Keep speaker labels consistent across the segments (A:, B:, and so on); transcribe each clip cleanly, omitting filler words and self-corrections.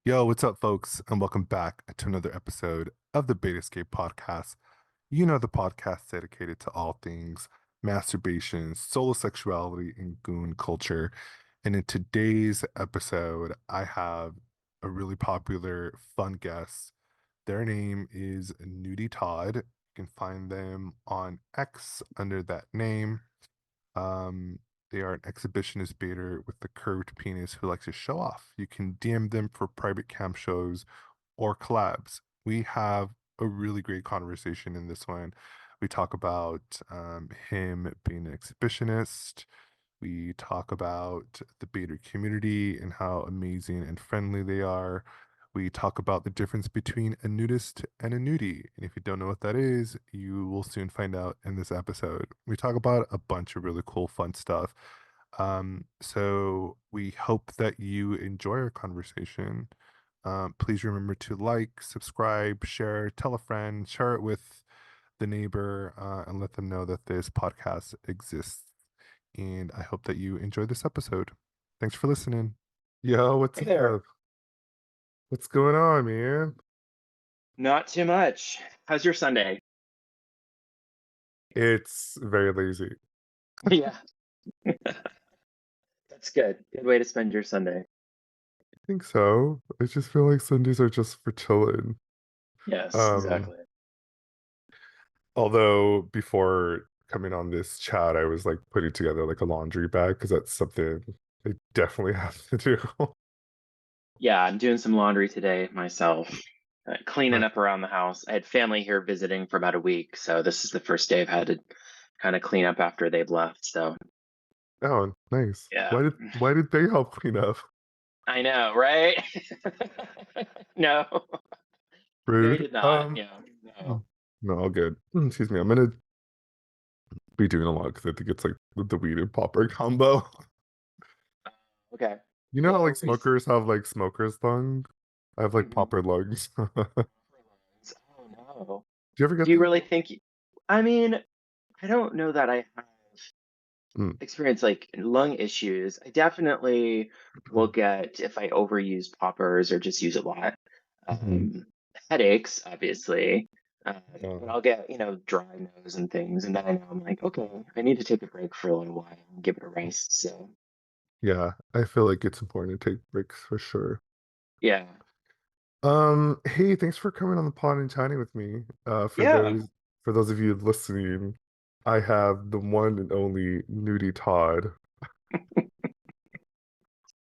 A: Yo, what's up, folks? And welcome back to another episode of the Bate Escape podcast. You know, the podcast dedicated to all things masturbation, solo sexuality, and goon culture. And in today's episode, I have a really popular, fun guest. Their name is NudieTodd. You can find them on X under that name. Um, they are an exhibitionist baiter with the curved penis who likes to show off. You can DM them for private cam shows or collabs. We have a really great conversation in this one. We talk about him being an exhibitionist. We talk about the baiter community and how amazing and friendly they are. We talk about the difference between a nudist and a nudie. And if you don't know what that is, you will soon find out in this episode. We talk about a bunch of really cool, fun stuff. So we hope that you enjoy our conversation. Please remember to like, subscribe, share, tell a friend, share it with the neighbor, and let them know that this podcast exists. And I hope that you enjoy this episode. Thanks for listening. Yo, what's
B: Hey there.
A: up? What's going on, man?
B: Not too much. How's your Sunday?
A: It's very lazy.
B: Yeah, that's good. Good way to spend your Sunday.
A: I think so. I just feel like Sundays are just for chilling.
B: Yes,
A: Um,
B: exactly.
A: although before coming on this chat, I was like putting together like a laundry bag because that's something I definitely have to do.
B: Yeah, I'm doing some laundry today myself, cleaning
A: Right.
B: up around the house. I had family here visiting for about a week, so this is the first day I've had to kind of clean up after they've left. So,
A: Oh, nice.
B: yeah,
A: Why did they help clean up?
B: I know, right? No, they
A: Rude.
B: did not. Yeah, no.
A: No, all good. Excuse me. I'm gonna be doing a lot because I think it's like the weed and popper combo.
B: Okay.
A: You know how
B: Yeah.
A: like smokers have like smoker's lung? I have like
B: Mhm.
A: popper lungs. Do
B: Oh no.
A: you ever
B: Do
A: get
B: you
A: that?
B: really think? I mean, I don't know that I have
A: Mm.
B: experience like lung issues. I definitely will get if I overuse poppers or just use a lot.
A: Mhm.
B: Um, Headaches, obviously. But
A: Um,
B: I'll get, dry nose and things, and then I know I'm like, okay, I need to take a break for a little while and give it a rest. So
A: yeah, I feel like it's important to take breaks for sure.
B: yeah,
A: Hey, thanks for coming on the pod and chatting with me.
B: yeah.
A: For those of you listening, I have the one and only Nudie Todd.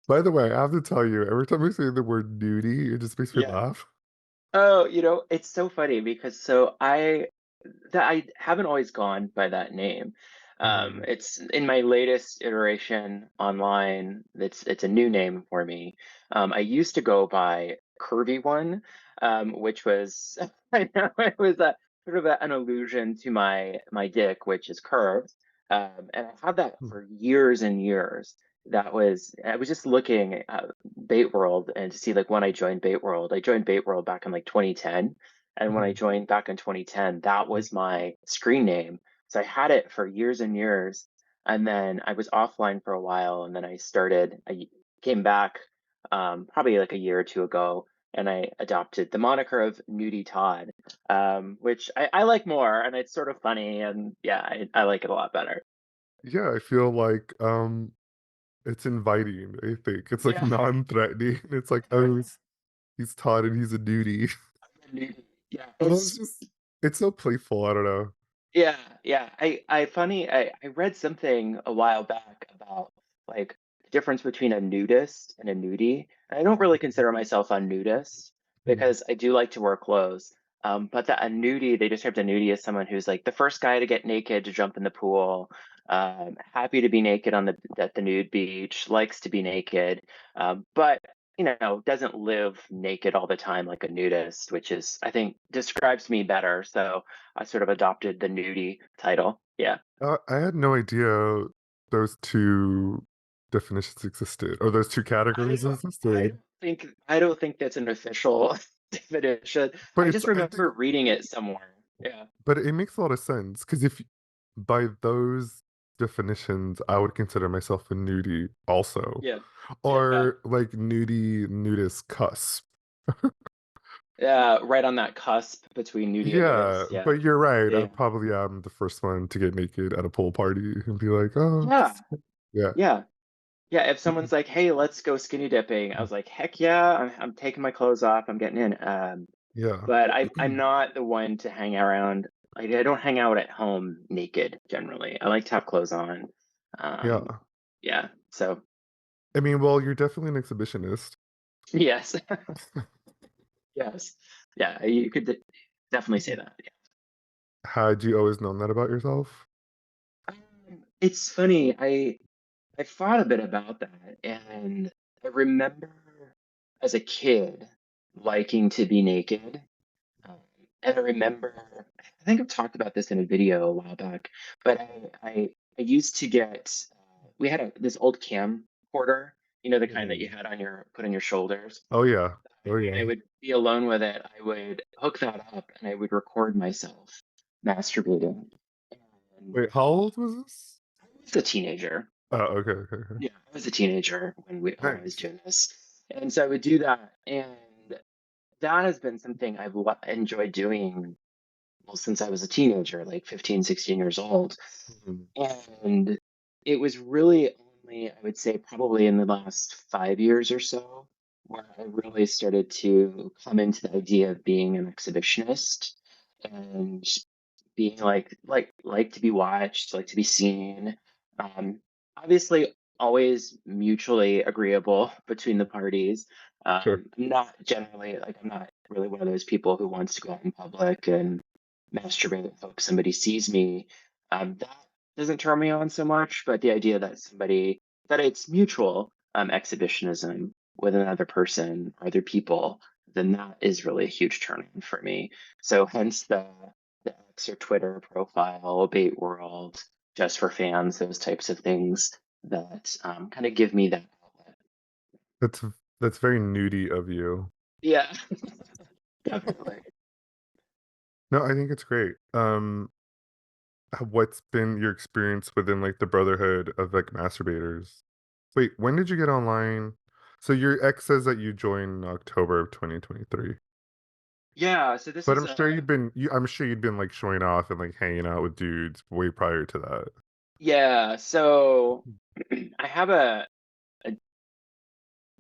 A: By the way, I have to tell you, every time I say the word nudie, it just makes me
B: Yeah.
A: laugh.
B: Oh, it's so funny because I haven't always gone by that name.
A: Mm,
B: It's in my latest iteration online. It's a new name for me. I used to go by Curvy One, which was I know it was a sort of an allusion to my dick, which is curved. And I had that
A: mm,
B: for years and years. I was just looking at Bait World and to see like when I joined Bait World. I joined Bait World back in like 2010. And when I
A: mhm.
B: joined back in 2010, that was my screen name. So I had it for years and years. And then I was offline for a while. And then I came back probably like a year or two ago. And I adopted the moniker of Nudie Todd, which I like more. And it's sort of funny. And yeah, I like it a lot better.
A: Yeah, I feel like it's inviting, I think. It's like
B: Yeah.
A: non-threatening. It's like, oh, he's Todd and he's a nudie.
B: Nudie. Yeah.
A: Although it's so playful, I don't know.
B: Yeah, yeah. I read something a while back about like the difference between a nudist and a nudie. And I don't really consider myself a nudist
A: Mhm.
B: because I do like to wear clothes. But a nudie, they describe a nudie as someone who's like the first guy to get naked to jump in the pool, happy to be naked at the nude beach, likes to be naked, but doesn't live naked all the time like a nudist, which is I think describes me better. So I sort of adopted the nudie title. Yeah.
A: I had no idea those two definitions existed, or those two
B: I
A: categories
B: don't I
A: existed.
B: don't I don't think that's an official definition.
A: But
B: I
A: it's
B: just
A: I think
B: remember reading it somewhere. Yeah.
A: but it makes a lot of sense because if by those definitions, I would consider myself a nudie also,
B: Yeah. Yeah.
A: or like nudie nudist cusp.
B: Yeah, right on that cusp between nudie and
A: Yeah,
B: nudist. Yeah,
A: but you're right. I
B: yeah,
A: probably am the first one to get naked at a pool party and be like, oh,
B: yeah,
A: yeah.
B: yeah, yeah. If someone's like, "Hey, let's go skinny dipping," I was like, "Heck yeah!" I'm taking my clothes off. I'm getting in.
A: Yeah.
B: But I'm not the one to hang around. Like I don't hang out at home naked generally. I like to have clothes on. Um,
A: Yeah.
B: yeah. So
A: I mean, well, you're definitely an exhibitionist.
B: yes, yes, yeah. You could definitely say that.
A: Had you always known that about yourself?
B: It's funny. I thought a bit about that, and I remember as a kid liking to be naked. Um, and I remember, I think I've talked about this in a video a while back, but I used to get, we had this old camcorder, you know, the kind that you
A: Mhm.
B: had on your, put on your shoulders.
A: Oh yeah. Oh
B: When
A: yeah.
B: I would be alone with it, I would hook that up and I would record myself masturbating. And
A: Wait, how old was this?
B: I was a teenager.
A: Oh, okay, okay, okay.
B: Yeah, I was a teenager when I was
A: Nice.
B: doing this. And so I would do that. And that has been something I've enjoyed doing well since I was a teenager, like 15, 16 years old.
A: Mhm.
B: And it was really only, I would say, probably in the last 5 years or so, where I really started to come into the idea of being an exhibitionist and being like to be watched, like to be seen. Um, Obviously, always mutually agreeable between the parties.
A: Sure.
B: Not generally like I'm not really one of those people who wants to go out in public and masturbate and hope somebody sees me. That doesn't turn me on so much, but the idea that that it's mutual exhibitionism with another person or other people, then that is really a huge turn on for me. So hence the X or Twitter profile, Bate World, Just for Fans, those types of things that kind of give me that outlet.
A: That's that's very nudie of you.
B: Yeah, definitely.
A: No, I think it's great. What's been your experience within like the brotherhood of like masturbators? Wait, when did you get online? So your ex says that you joined in October of 2023.
B: Yeah, so this
A: But
B: is
A: I'm sure I'm sure you'd been like showing off and like hanging out with dudes way prior to that.
B: yeah, so I have a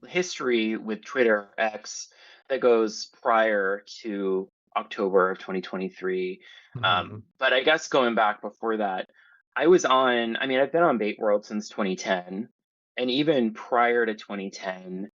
B: history with Twitter X that goes prior to October of 2023.
A: Mhm.
B: But I guess going back before that, I mean, I've been on Bait World since 2010. And even prior to 2010,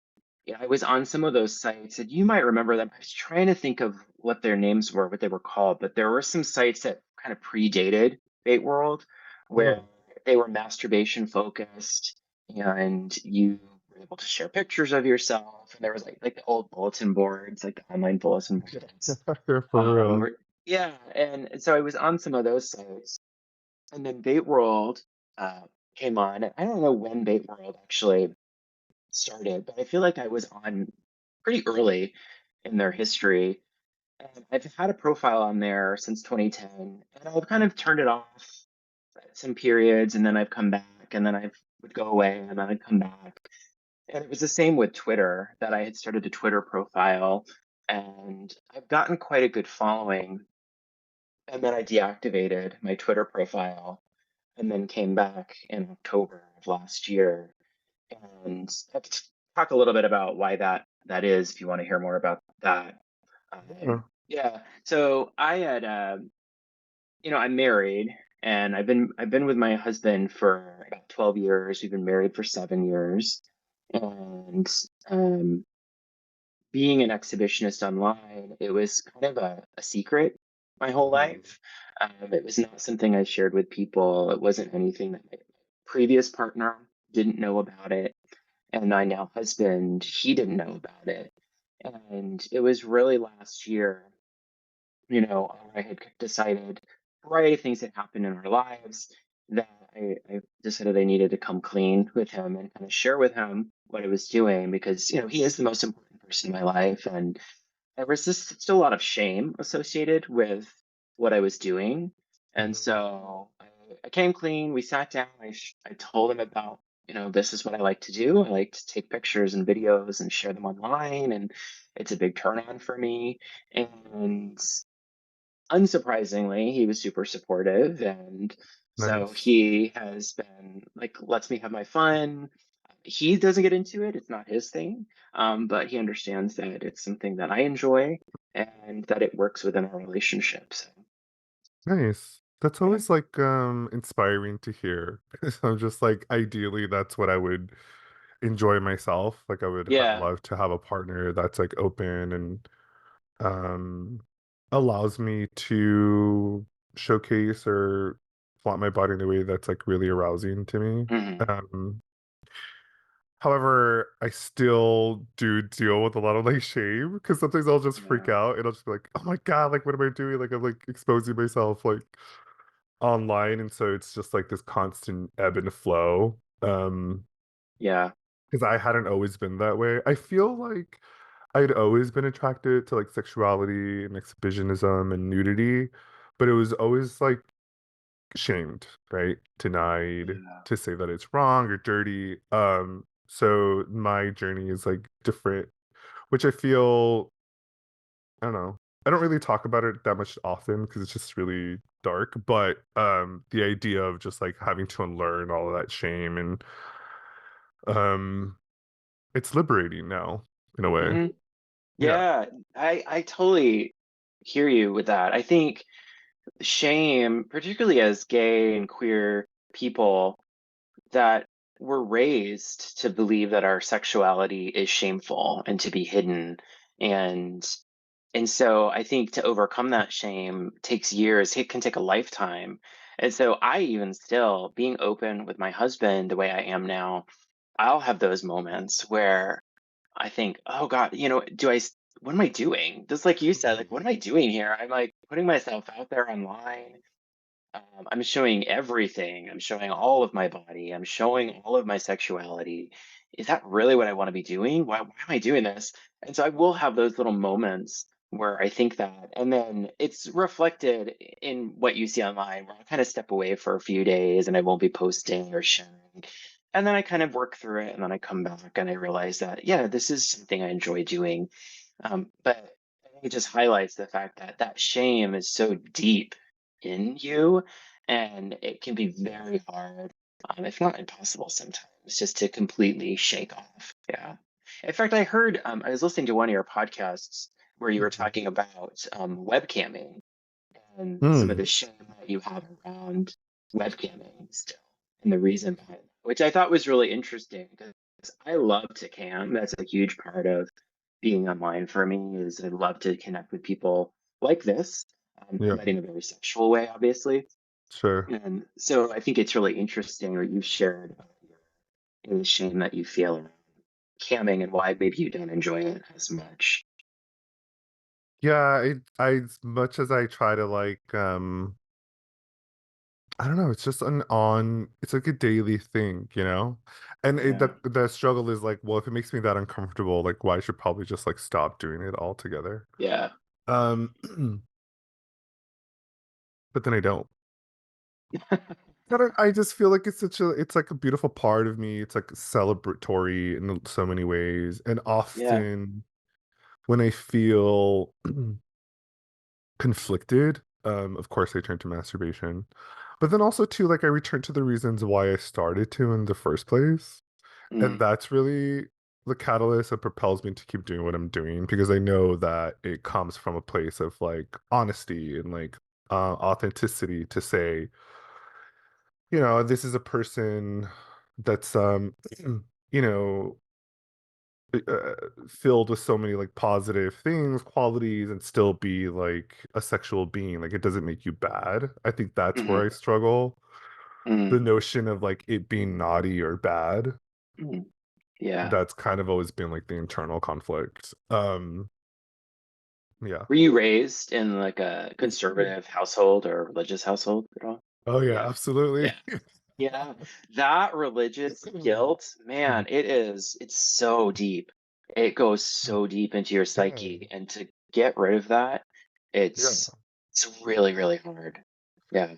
B: yeah, I was on some of those sites, and you might remember them. I was trying to think of what their names were, what they were called, but there were some sites that kind of predated Bait World, where
A: Oh.
B: they were masturbation focused, and you were able to share pictures of yourself. And there was like the old bulletin boards, like the online bulletin boards.
A: For real.
B: Yeah, and so I was on some of those sites, and then Bait World uh, came on. I don't know when Bait World actually started, but I feel like I was on pretty early in their history. And I've had a profile on there since 2010, and I've kind of turned it off at some periods, and then I've come back, and then I would go away, and then I'd come back. And it was the same with Twitter, that I had started a Twitter profile, and I've gotten quite a good following. And then I deactivated my Twitter profile and then came back in October of last year, and I could talk a little bit about why that is if you want to hear more about that.
A: Yeah.
B: Yeah, so I had, I'm married, and I've been with my husband for about 12 years. We've been married for 7 years, and um, being an exhibitionist online, it was kind of a secret my whole
A: Mhm.
B: life. It was not something I shared with people. It wasn't anything that my previous partner didn't know about it, and my now husband, he didn't know about it. And it was really last year, I had decided a variety of things had happened in our lives that I decided I needed to come clean with him and kind of share with him what I was doing because, he is the most important person in my life. And there was just still a lot of shame associated with what I was doing. And
A: Mhm.
B: so I came clean. We sat down. I told him about this is what I like to do. I like to take pictures and videos and share them online, and it's a big turn on for me. And unsurprisingly, he was super supportive. And so
A: Nice.
B: he has been like, lets me have my fun. He doesn't get into it, it's not his thing. But he understands that it's something that I enjoy and that it works within our relationship. So,
A: Nice. That's
B: yeah.
A: always like inspiring to hear. I'm just like ideally that's what I would enjoy myself. Like I would
B: Yeah.
A: love to have a partner that's like open and um allows me to showcase or flaunt my body in a way that's like really arousing to me.
B: Mhm.
A: Um However, I still do deal with a lot of like shame because sometimes I'll just freak
B: Yeah.
A: out and I'll just be like, oh my God, like what am I doing? Like I'm like exposing myself like online. And so it's just like this constant ebb and flow.
B: Yeah.
A: Because I hadn't always been that way. I feel like I'd always been attracted to like sexuality and exhibitionism and nudity, but it was always like shamed, right? Denied
B: Yeah.
A: to say that it's wrong or dirty. So my journey is like different, which I feel, I don't know. I don't really talk about it that much often because it's just really dark, but the idea of just like having to unlearn all of that shame and um it's liberating now in a way.
B: Hmm.
A: Yeah.
B: Yeah. I totally hear you with that. I think shame, particularly as gay and queer people, that we're raised to believe that our sexuality is shameful and to be hidden. And and so I think to overcome that shame takes years, it can take a lifetime. And so I even still being open with my husband the way I am now, I'll have those moments where I think, oh God, what am I doing? Just like you said, like, what am I doing here? I'm like putting myself out there online. I'm showing everything. I'm showing all of my body. I'm showing all of my sexuality. Is that really what I want to be doing? Why am I doing this? And so I will have those little moments where I think that, and then it's reflected in what you see online, where I kind of step away for a few days and I won't be posting or sharing. And then I kind of work through it and then I come back and I realize that, yeah, this is something I enjoy doing. But I think it just highlights the fact that that shame is so deep in you, and it can be very hard, if not impossible sometimes, just to completely shake off. Yeah. In fact, I was listening to one of your podcasts where you were
A: Mhm.
B: talking about webcamming and some of
A: Mm,
B: the shame that you have around webcamming still, and the reason behind it, which I thought was really interesting because I love to cam. That's a huge part of being online for me is I love to connect with people like this,
A: yeah,
B: but in a very sexual way, obviously.
A: sure.
B: And so I think it's really interesting what you've shared about the shame that you feel around camming and why maybe you don't enjoy it as much.
A: Yeah, as much as I try to like I don't know, it's just it's like a daily thing, you know? And
B: Yeah.
A: the struggle is like, well, if it makes me that uncomfortable, like why I should probably just like stop doing it altogether.
B: Yeah.
A: Um, but then I don't. I just feel like it's like a beautiful part of me. It's like celebratory in so many ways. And
B: Yeah.
A: often when I feel conflicted, of course I turn to masturbation. But then also too, like I return to the reasons why I started to in the first place. And
B: Mm,
A: that's really the catalyst that propels me to keep doing what I'm doing because I know that it comes from a place of like honesty and like authenticity to say, this is a person that's you know, uh, filled with so many like positive things, qualities, and still be like a sexual being. Like it doesn't make you bad. I think that's
B: mhm,
A: where I struggle. The
B: mm,
A: notion of like it being naughty or bad,
B: mm. Yeah.
A: that's kind of always been like the internal conflict. Yeah.
B: Were you raised in like a conservative household or religious household at all?
A: Oh yeah,
B: Yeah.
A: absolutely.
B: Yeah. Yeah. That religious guilt, man, it's so deep. It goes so deep into your
A: Yeah.
B: psyche. And to get rid of that,
A: Yeah.
B: it's it's really, really hard. Yeah.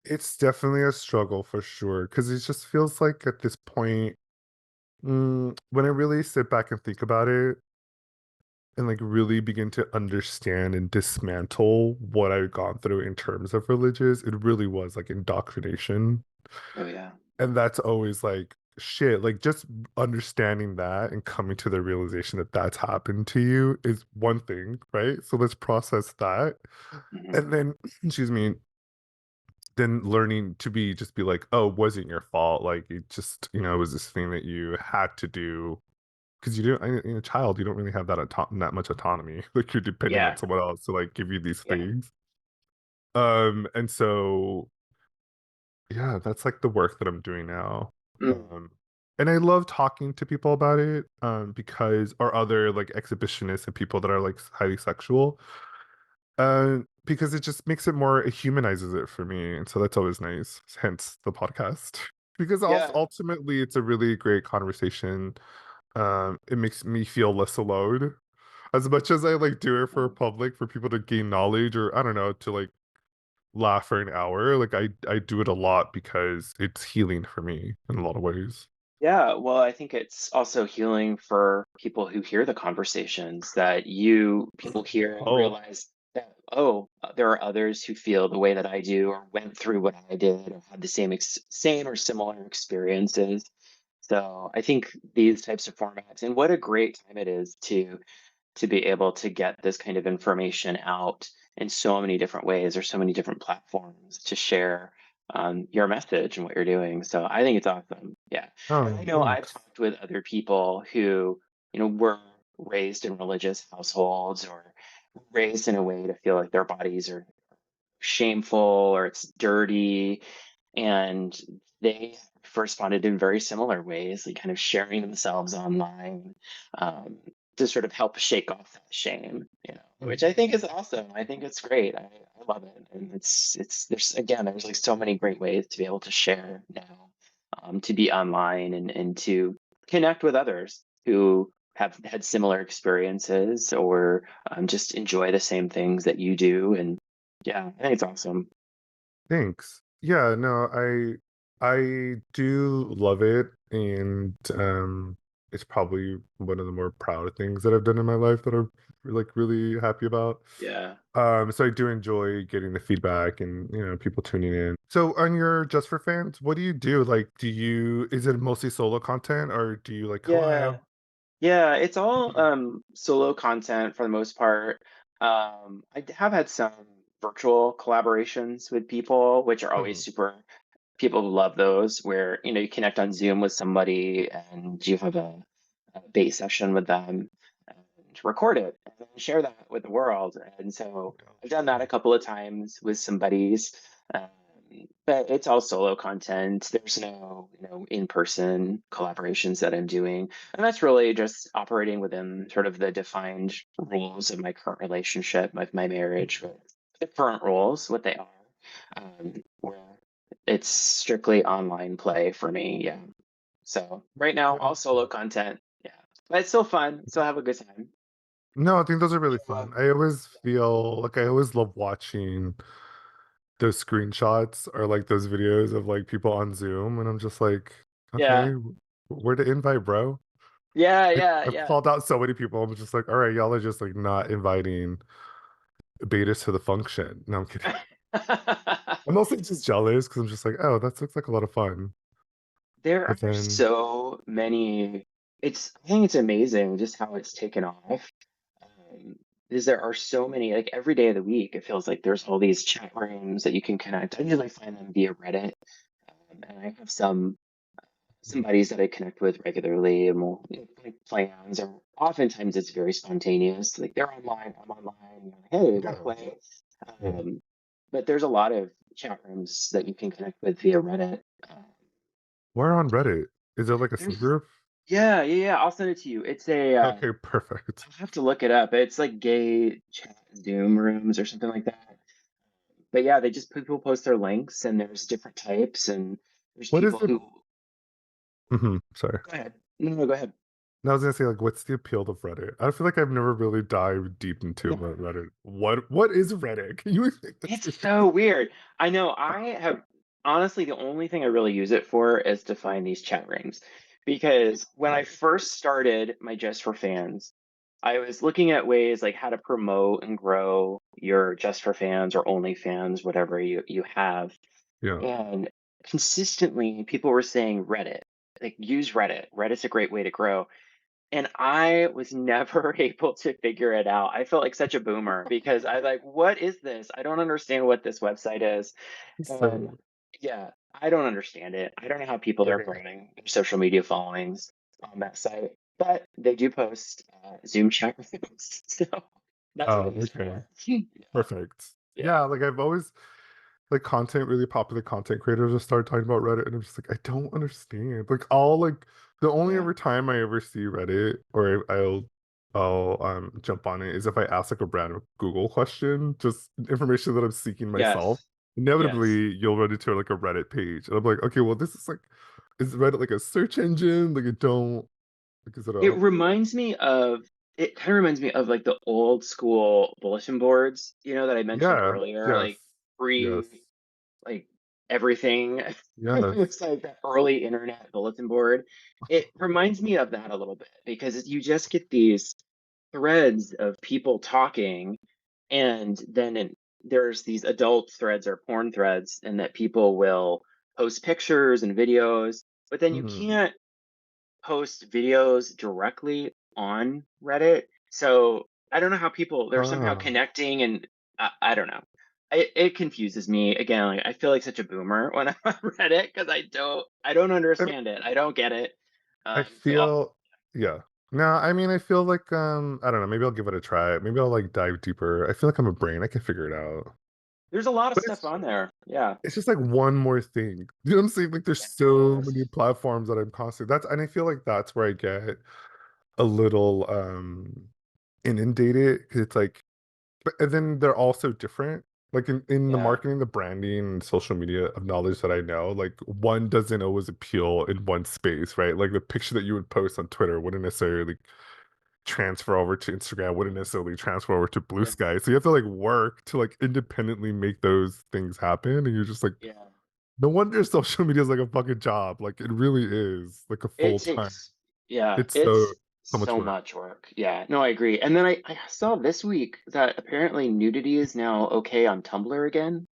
A: It's definitely a struggle for sure because it just feels like at this point, when I really sit back and think about it and like really begin to understand and dismantle what I've gone through in terms of religious, it really was like indoctrination.
B: Oh yeah.
A: And that's always like shit, like just understanding that and coming to the realization that that's happened to you is one thing, right? So let's process that.
B: Hmm.
A: And then, excuse me, then learning to be just be like, oh, it wasn't your fault. Like it just, it was this thing that you had to do because you don't, in a child, you don't really have that much autonomy. Like you're depending on
B: Yeah.
A: someone else to like give you these
B: Yeah.
A: things. And so yeah, that's like the work that I'm doing now.
B: Mm.
A: Um, and I love talking to people about it, because or other like exhibitionists and people that are like highly sexual, because it just makes it more, it humanizes it for me, and so that's always nice. Hence the podcast, because also
B: Yeah.
A: ultimately it's a really great conversation. It makes me feel less alone. As much as I like do it for
B: Mm.
A: public for people to gain knowledge or I don't know to like laugh for an hour. Like I do it a lot because it's healing for me in a lot of ways.
B: Yeah, well, I think it's also healing for people who hear the conversations that you people hear and
A: Oh,
B: realize that, oh, there are others who feel the way that I do or went through what I did or had the same or similar experiences. So I think these types of formats, and what a great time it is to be able to get this kind of information out in so many different ways or so many different platforms to share your message and what you're doing. So I think it's awesome. Yeah. And I
A: oh,
B: know I've
A: thanks.
B: talked with other people who, were raised in religious households or raised in a way to feel like their bodies are shameful or it's dirty, and they responded in very similar ways, like kind of sharing themselves online, um, to sort of help shake off that shame, which I think is awesome. I think it's great. I love it, and there's like so many great ways to be able to share now, to be online and to connect with others who have had similar experiences or just enjoy the same things that you do, and yeah, I think it's awesome.
A: Thanks. Yeah, no, I do love it, and it's probably one of the more proud things that I've done in my life that I'm like really happy about.
B: Yeah.
A: So I do enjoy getting the feedback and people tuning in. So on your Just for Fans, what do you do? Like, is it mostly solo content or do you like
B: Yeah.
A: collab?
B: Yeah, it's all solo content for the most part. Have had some virtual collaborations with people, which are always
A: Oh,
B: super. People love those, where you connect on Zoom with somebody and you have a bait session with them and record it and then share that with the world. And so I've done that a couple of times with some buddies. Um, but it's all solo content. There's no, in-person collaborations that I'm doing. And that's really just operating within sort of the defined rules of my current relationship, of my marriage, with the current rules, what they are, where it's strictly online play for me. Yeah. So right now, all solo content. Yeah. But it's still fun. Still have a good time.
A: no, I think those are really
B: Yeah.
A: fun. I always feel like I always love watching those screenshots or like those videos of like people on Zoom, and I'm just like,
B: Yeah.
A: okay, where to invite, bro?
B: Yeah.
A: Like,
B: Yeah.
A: I've
B: Yeah.
A: called out so many people. I'm just like, all right, y'all are just like not inviting betas to the function. No, I'm kidding. I'm mostly just jealous because I'm just like, oh, that looks like a lot of fun.
B: There
A: But
B: are
A: then,
B: so many. I think it's amazing just how it's taken off. Um, because there are so many, like every day of the week, it feels like there's all these chat rooms that you can connect. I usually find them via Reddit. And I have some buddies that I connect with regularly, and we'll make plans. Or oftentimes it's very spontaneous. Like they're online, I'm online. Hey, want to
A: yeah,
B: play? But there's a lot of chat rooms that you can connect with via Reddit. Um,
A: we're on Reddit. Is there like a
B: there's
A: subgroup?
B: yeah. I'll send it to you. It's a
A: Okay, perfect.
B: I'll have to look it up. It's like gay chat Zoom rooms or something like that. But yeah, they just people post their links, and there's different types, and there's
A: What is
B: people
A: the?
B: who.
A: Sorry.
B: Go ahead. No, go ahead.
A: No, I was gonna say like, what's the appeal of Reddit? I feel like I've never really dived deep into
B: No.
A: Reddit. What is Reddit? Can you?
B: It's so weird. I know I have. honestly, the only thing I really use it for is to find these chat rooms. Because when I first started my Just for Fans, I was looking at ways like how to promote and grow your Just for Fans or OnlyFans, whatever you have.
A: Yeah.
B: And consistently people were saying Reddit. Like use Reddit. Reddit's a great way to grow. And I was never able to figure it out. I felt like such a boomer because I like, what is this? I don't understand what this website is. And
A: So
B: yeah, I don't understand it. I don't know how people are
A: right.
B: growing their social media followings on that site, but they do post Zoom chat rooms. So that's what
A: Oh,
B: I use it
A: okay.
B: for. Yeah.
A: Perfect.
B: Yeah.
A: Yeah, like I've always like content really popular content creators just started talking about Reddit and I'm just like, I don't understand. Like all like the only
B: Yeah.
A: ever time I ever see Reddit or I'll jump on it is if I ask like a random Google question, just information that I'm seeking myself.
B: Yes. Yes.
A: Inevitably you'll run into like a Reddit page. And I'm like, okay, well this is like is Reddit like a search engine? Like I don't like is it
B: It
A: a
B: reminds me of it kind of reminds me of like the old school bulletin boards, that I mentioned
A: yeah,
B: earlier,
A: yes,
B: like
A: yes,
B: pre like everything. It
A: yes.
B: was like that early internet bulletin board. It reminds me of that a little bit because you just get these threads of people talking, and then there's these adult threads or porn threads, and that people will post pictures and videos, but then you
A: Mhm.
B: can't post videos directly on Reddit. So I don't know how people they're somehow
A: Ah.
B: connecting, and I don't know. It confuses me again. Like I feel like such a boomer when I'm on Reddit because I don't understand it. I don't get it.
A: I
B: So
A: feel yeah. No, I mean, I feel like I don't know, maybe I'll give it a try. Maybe I'll like dive deeper. I feel like I'm a brain. I can figure it out.
B: there's a lot of
A: But
B: stuff on there. Yeah.
A: it's just like one more thing. You know what I'm saying? Like there's so many
B: Yes.
A: platforms that I'm constantly that's and I feel like that's where I get a little inundated because it's like but and then they're all so different. Like in the
B: Yeah.
A: marketing, the branding, and social media of knowledge that I know, like one doesn't always appeal in one space, right? Like the picture that you would post on Twitter wouldn't necessarily transfer over to Instagram, wouldn't necessarily transfer over to Blue
B: Yeah.
A: Sky. So you have to like work to like independently make those things happen. And you're just like,
B: Yeah.
A: no wonder social media is like a fucking job. Like it really is like a
B: It
A: full time.
B: takes, yeah,
A: It's
B: it's
A: so much
B: so
A: work.
B: much work. Yeah, no, I agree. And then I saw this week that apparently nudity is now okay on Tumblr again.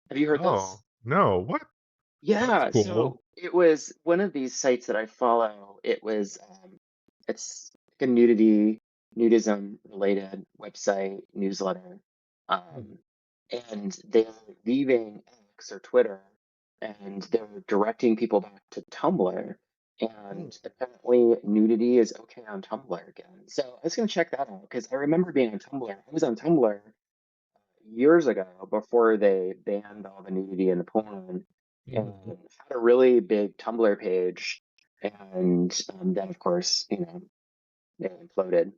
B: Have you heard this?
A: Oh, no, what? That's
B: Yeah,
A: cool.
B: so it was one of these sites that I follow. It's like a nudism related website newsletter. Um, and they're leaving X or Twitter and they're directing people back to Tumblr.
A: Hmm.
B: And apparently nudity is okay on Tumblr again. So I was gonna check that out because I remember being on Tumblr. I was on Tumblr years ago before they banned all the nudity and the porn, and
A: Mhm.
B: had a really big Tumblr page, and then of course they imploded.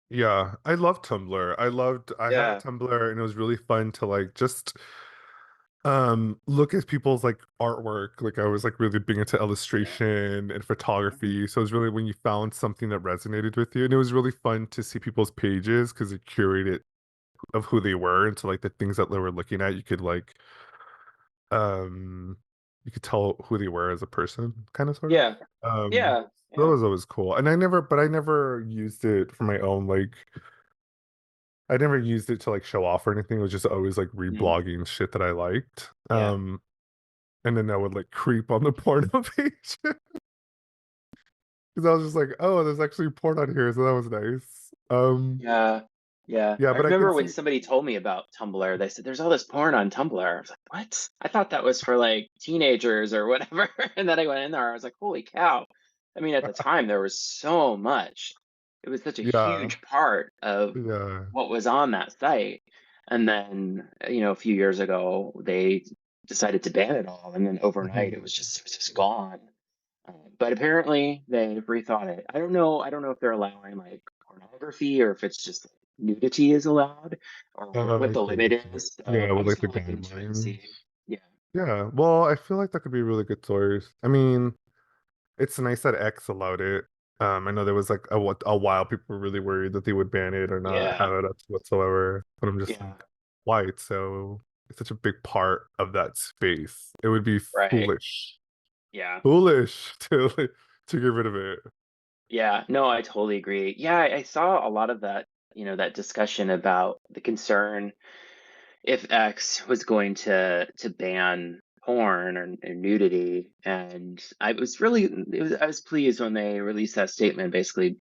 A: Yeah, I love Tumblr. I had a
B: Yeah,
A: Tumblr and it was really fun to like just look at people's like artwork. Like I was like really big into
B: yeah,
A: illustration and
B: mhm,
A: photography. So it was really when you found something that resonated with you. And it was really fun to see people's pages because it curated of who they were and to like the things that they were looking at, um you could tell who they were as a person, kind of sort of.
B: yeah,
A: Um
B: yeah,
A: that
B: yeah.
A: was always cool. And I never used it for my own like I never used it to like show off or anything. It was just always like
B: Mhm,
A: reblogging shit that I liked.
B: yeah,
A: And then I would like creep on the porno page because I was just like, oh, there's actually porn on here, so that was nice.
B: yeah, yeah.
A: Yeah,
B: I
A: but I can
B: remember when
A: see,
B: somebody told me about Tumblr. They said there's all this porn on Tumblr. I was like, what? I thought that was for like teenagers or whatever. And then I went in there. I was like, holy cow! I mean, at the time there was so much. It was such a
A: yeah,
B: huge part of
A: yeah,
B: what was on that site. And then, a few years ago, they decided to ban it all. And then overnight,
A: mhm.
B: it was just gone. But apparently, they've rethought it. I don't know. I don't know if they're allowing like pornography or if it's just like, nudity is allowed or what the
A: Okay,
B: limit
A: okay.
B: is.
A: Yeah,
B: So I'm
A: with
B: just
A: like the
B: gonna look into it and
A: guidelines.
B: see. Yeah.
A: Yeah, well, I feel like that could be a really good source. I mean, it's nice that X allowed it. I know there was like a while people were really worried that they would ban it or not
B: Yeah.
A: have it up whatsoever, but I'm just
B: Yeah.
A: like, why it's so? such a big part of that space. It would be
B: Right.
A: foolish,
B: Yeah.
A: foolish to get rid of it.
B: Yeah. No, I totally agree. Yeah, I saw a lot of that, that discussion about the concern if X was going to ban porn or nudity. And I was pleased when they released that statement basically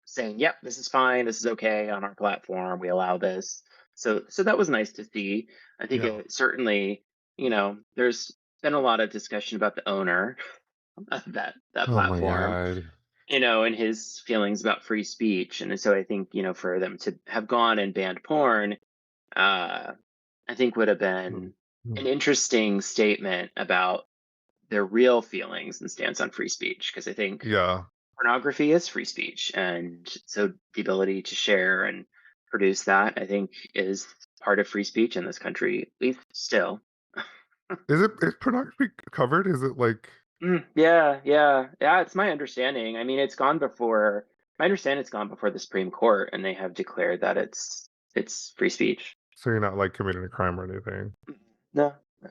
B: saying, "Yep, this is fine. This is okay on our platform. We allow this." So that was nice to see. I think
A: Yeah.
B: it certainly, there's been a lot of discussion about the owner of that
A: Oh my
B: platform,
A: God.
B: and his feelings about free speech. And so I think, for them to have gone and banned porn, uh, I think would have
A: Mm,
B: been an
A: mm.
B: interesting statement about their real feelings and stance on free speech. Because I think
A: Yeah.
B: pornography is free speech, and so the ability to share and produce that, I think, is part of free speech in this country, at least still.
A: Is pornography covered? Is it like
B: Yeah, yeah, yeah. It's my understanding. I mean, it's gone before. I understand it's gone before the Supreme Court, and they have declared that it's free speech.
A: so you're not like committing a crime or anything?
B: No, no.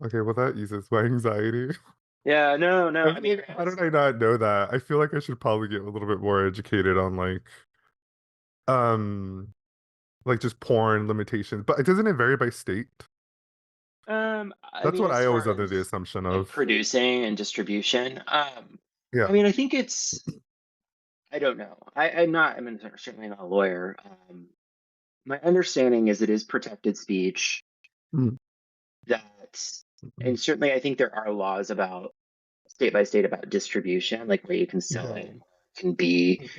A: Okay, well that eases my anxiety.
B: Yeah, no, no.
A: I
B: I
A: feel
B: mean,
A: like how did I not know that? I feel like I should probably get a little bit more educated on um just porn limitations. But doesn't it vary by state?
B: I
A: That's
B: mean,
A: what
B: as
A: I always
B: far
A: under the
B: as
A: assumption
B: like
A: of.
B: producing and distribution,
A: Yeah.
B: I mean, I think I don't know. Certainly not a lawyer. My understanding is it is protected speech
A: Mm,
B: that,
A: mm,
B: and certainly I think there are laws about state by state about distribution, like where you can sell
A: yeah.
B: it, can be,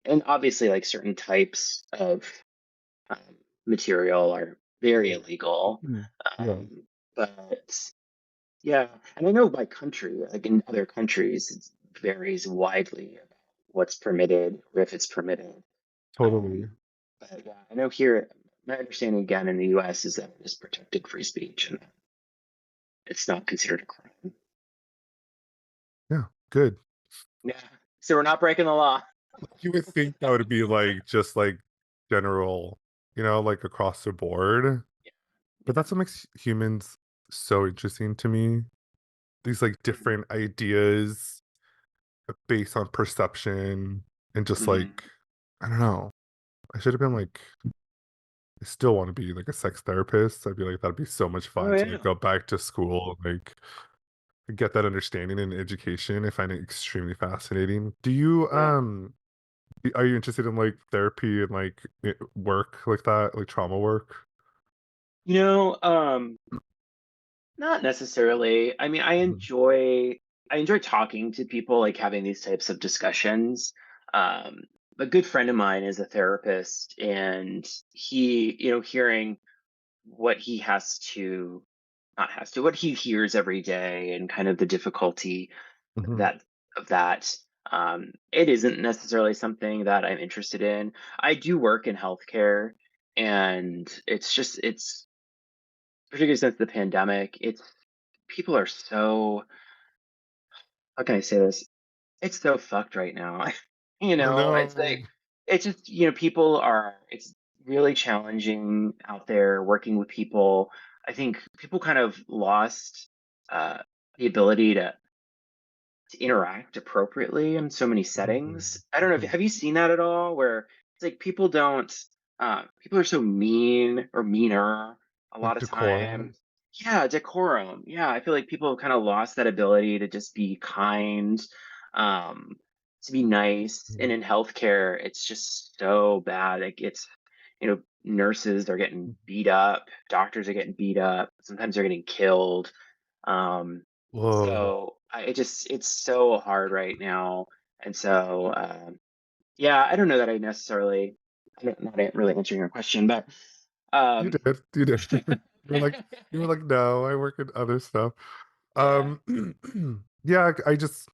B: and obviously like certain types of um, material are very illegal.
A: Mm, yeah.
B: Um, but yeah, and I know by country, like in other countries, it varies widely about what's permitted or if it's permitted. Um,
A: Totally.
B: but yeah, I know here, my understanding again in the US is that it is protected free speech and it's not considered a crime.
A: Yeah. Good.
B: Yeah. So we're not breaking the law.
A: You would think that would be like just like general, like across the board. But
B: Yeah.
A: that's what makes humans so interesting to me. These like different ideas based on perception and just
B: Mm-hmm.
A: like I don't know. I should have been like I still want to be like a sex therapist. I feel like that'd be so much
B: Oh
A: fun to like
B: yeah.
A: go back to school and like get that understanding and education. I find it extremely fascinating. Do you
B: Yeah.
A: are you interested in like therapy and like work like that, like trauma work?
B: You know, not necessarily. I mean,
A: Mhm.
B: I enjoy talking to people, like having these types of discussions. Um, a good friend of mine is a therapist, and he, hearing what he has to, not has to, what he hears every day, and kind of the difficulty
A: Mhm.
B: that of that. It isn't necessarily something that I'm interested in. I do work in healthcare, and it's particularly since the pandemic, it's people are so, how can I say this? It's so fucked right now.
A: I
B: It's
A: know.
B: like it's just, it's really challenging out there working with people. I think people kind of lost uh the ability to interact appropriately in so many
A: Mhm.
B: settings. I don't know if
A: Mhm.
B: have you seen that at all, where it's like people are so mean or meaner a
A: Like
B: lot of
A: decorum.
B: times. Yeah, decorum. Yeah, I feel like people have kind of lost that ability to just be kind, um, to be nice. And
A: Mhm.
B: in healthcare, it's just so bad. Like nurses are getting beat up, doctors are getting beat up, sometimes they're getting killed. Um,
A: Whoa.
B: it's so hard right now. And so, yeah, I don't know that I don't, not really answering your question, but,
A: You
B: um,
A: did. You did. You were like, no, I work in other stuff.
B: yeah,
A: Um yeah, I just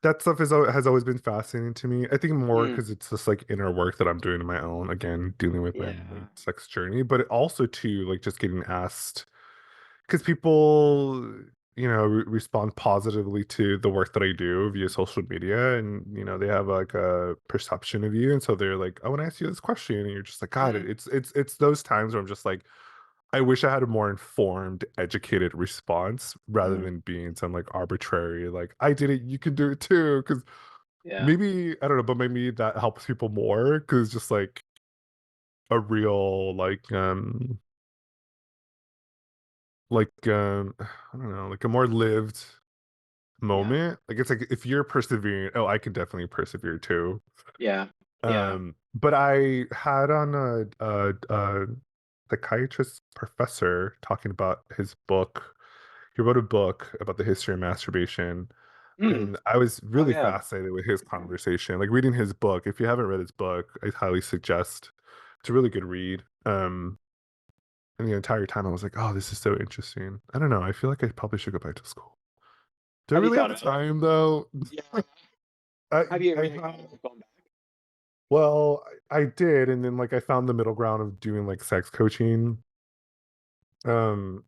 A: that stuff has always been fascinating to me. I think more
B: mm,
A: because it's just like inner work that I'm doing on my own, again, dealing with my own like,
B: yeah,
A: sex journey, but it also too like just getting asked because people respond positively to the work that I do via social media, and they have like a perception of you, and so they're like, I want to ask you this question, and you're just like, God,
B: Mm,
A: it's those times where I'm just like, I wish I had a more informed, educated response rather
B: mm,
A: than being some like arbitrary, like, I did it, you can do it too. Because
B: yeah.
A: maybe, I don't know, but maybe that helps people more because just like a real, I don't know, like a more lived
B: Yeah.
A: moment. Like it's like if you're persevering, oh, I can definitely persevere too.
B: Yeah. Yeah.
A: But I had on a psychiatrist professor talking about his book. He wrote a book about the history of masturbation,
B: Mm.
A: and I was
B: Oh
A: really
B: yeah.
A: fascinated with his conversation. Like reading his book. If you haven't read his book, I highly suggest. It's a really good read. And the entire time I was like, oh, this is so interesting. I don't know. I feel like I probably should go back to school. Do I
B: Have you
A: really have
B: thought
A: the
B: about it?
A: time though?
B: Yeah.
A: I
B: Have you
A: I
B: ever thought
A: have.
B: about going back?
A: Well, I did, and then like I found the middle ground of doing like sex coaching.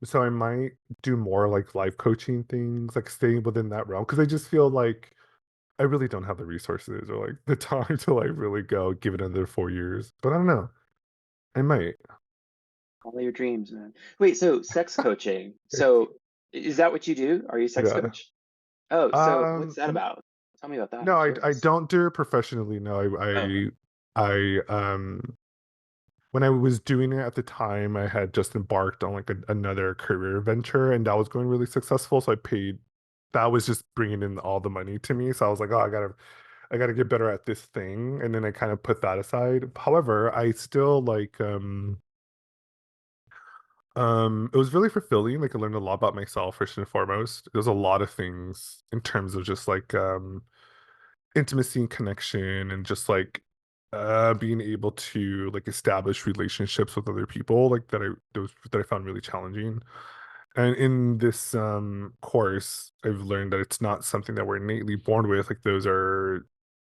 A: So I might do more like life coaching things, like staying within that realm, because I just feel like I really don't have the resources or like the time to like really go give it another 4 years. But I don't know. I might.
B: Follow your dreams, man. Wait, so sex coaching. So is that what you do? Are you a sex
A: Yeah.
B: coach? Oh, so what's that
A: N-
B: about? Tell me about that.
A: no,
B: I'm
A: I
B: curious.
A: don't do it professionally. No,
B: Oh, okay.
A: I when I was doing it at the time, I had just embarked on like another career venture, and that was going really successful. So I paid. That was just bringing in all the money to me. So I was like, oh, I gotta get better at this thing, and then I kind of put that aside. However, I still it was really fulfilling. Like I learned a lot about myself first and foremost. There's a lot of things in terms of just like intimacy and connection and just like being able to like establish relationships with other people like that I found really challenging. And in this course, I've learned that it's not something that we're innately born with. Like those are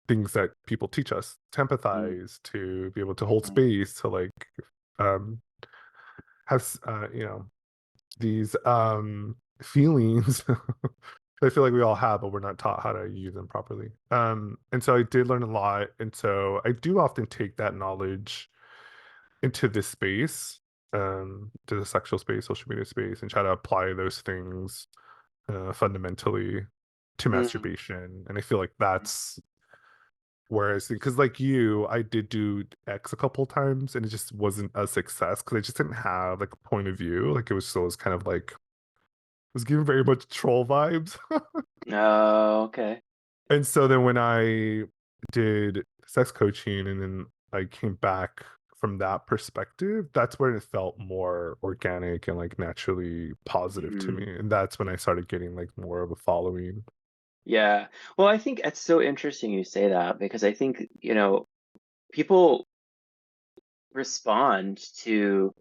A: things that people teach us to
B: Mm,
A: empathize, to be able to hold
B: mm,
A: space, to like um have these feelings I feel like we all have, but we're not taught how to use them properly. And so I did learn a lot. And so I do often take that knowledge into this space, to the sexual space, social media space, and try to apply those things fundamentally to
B: mm,
A: masturbation. And I feel like
B: mm.
A: that's whereas because like you, I did do X a couple times and it just wasn't a success because I just didn't have like a point of view. Like it was still kind of like it was giving very much troll vibes.
B: Oh, okay.
A: And so then when I did sex coaching and then I came back from that perspective, that's where it felt more organic and like naturally positive to
B: Mhm.
A: me. And that's when I started getting like more of a following.
B: Yeah. Well, I think it's so interesting you say that because I think, people respond to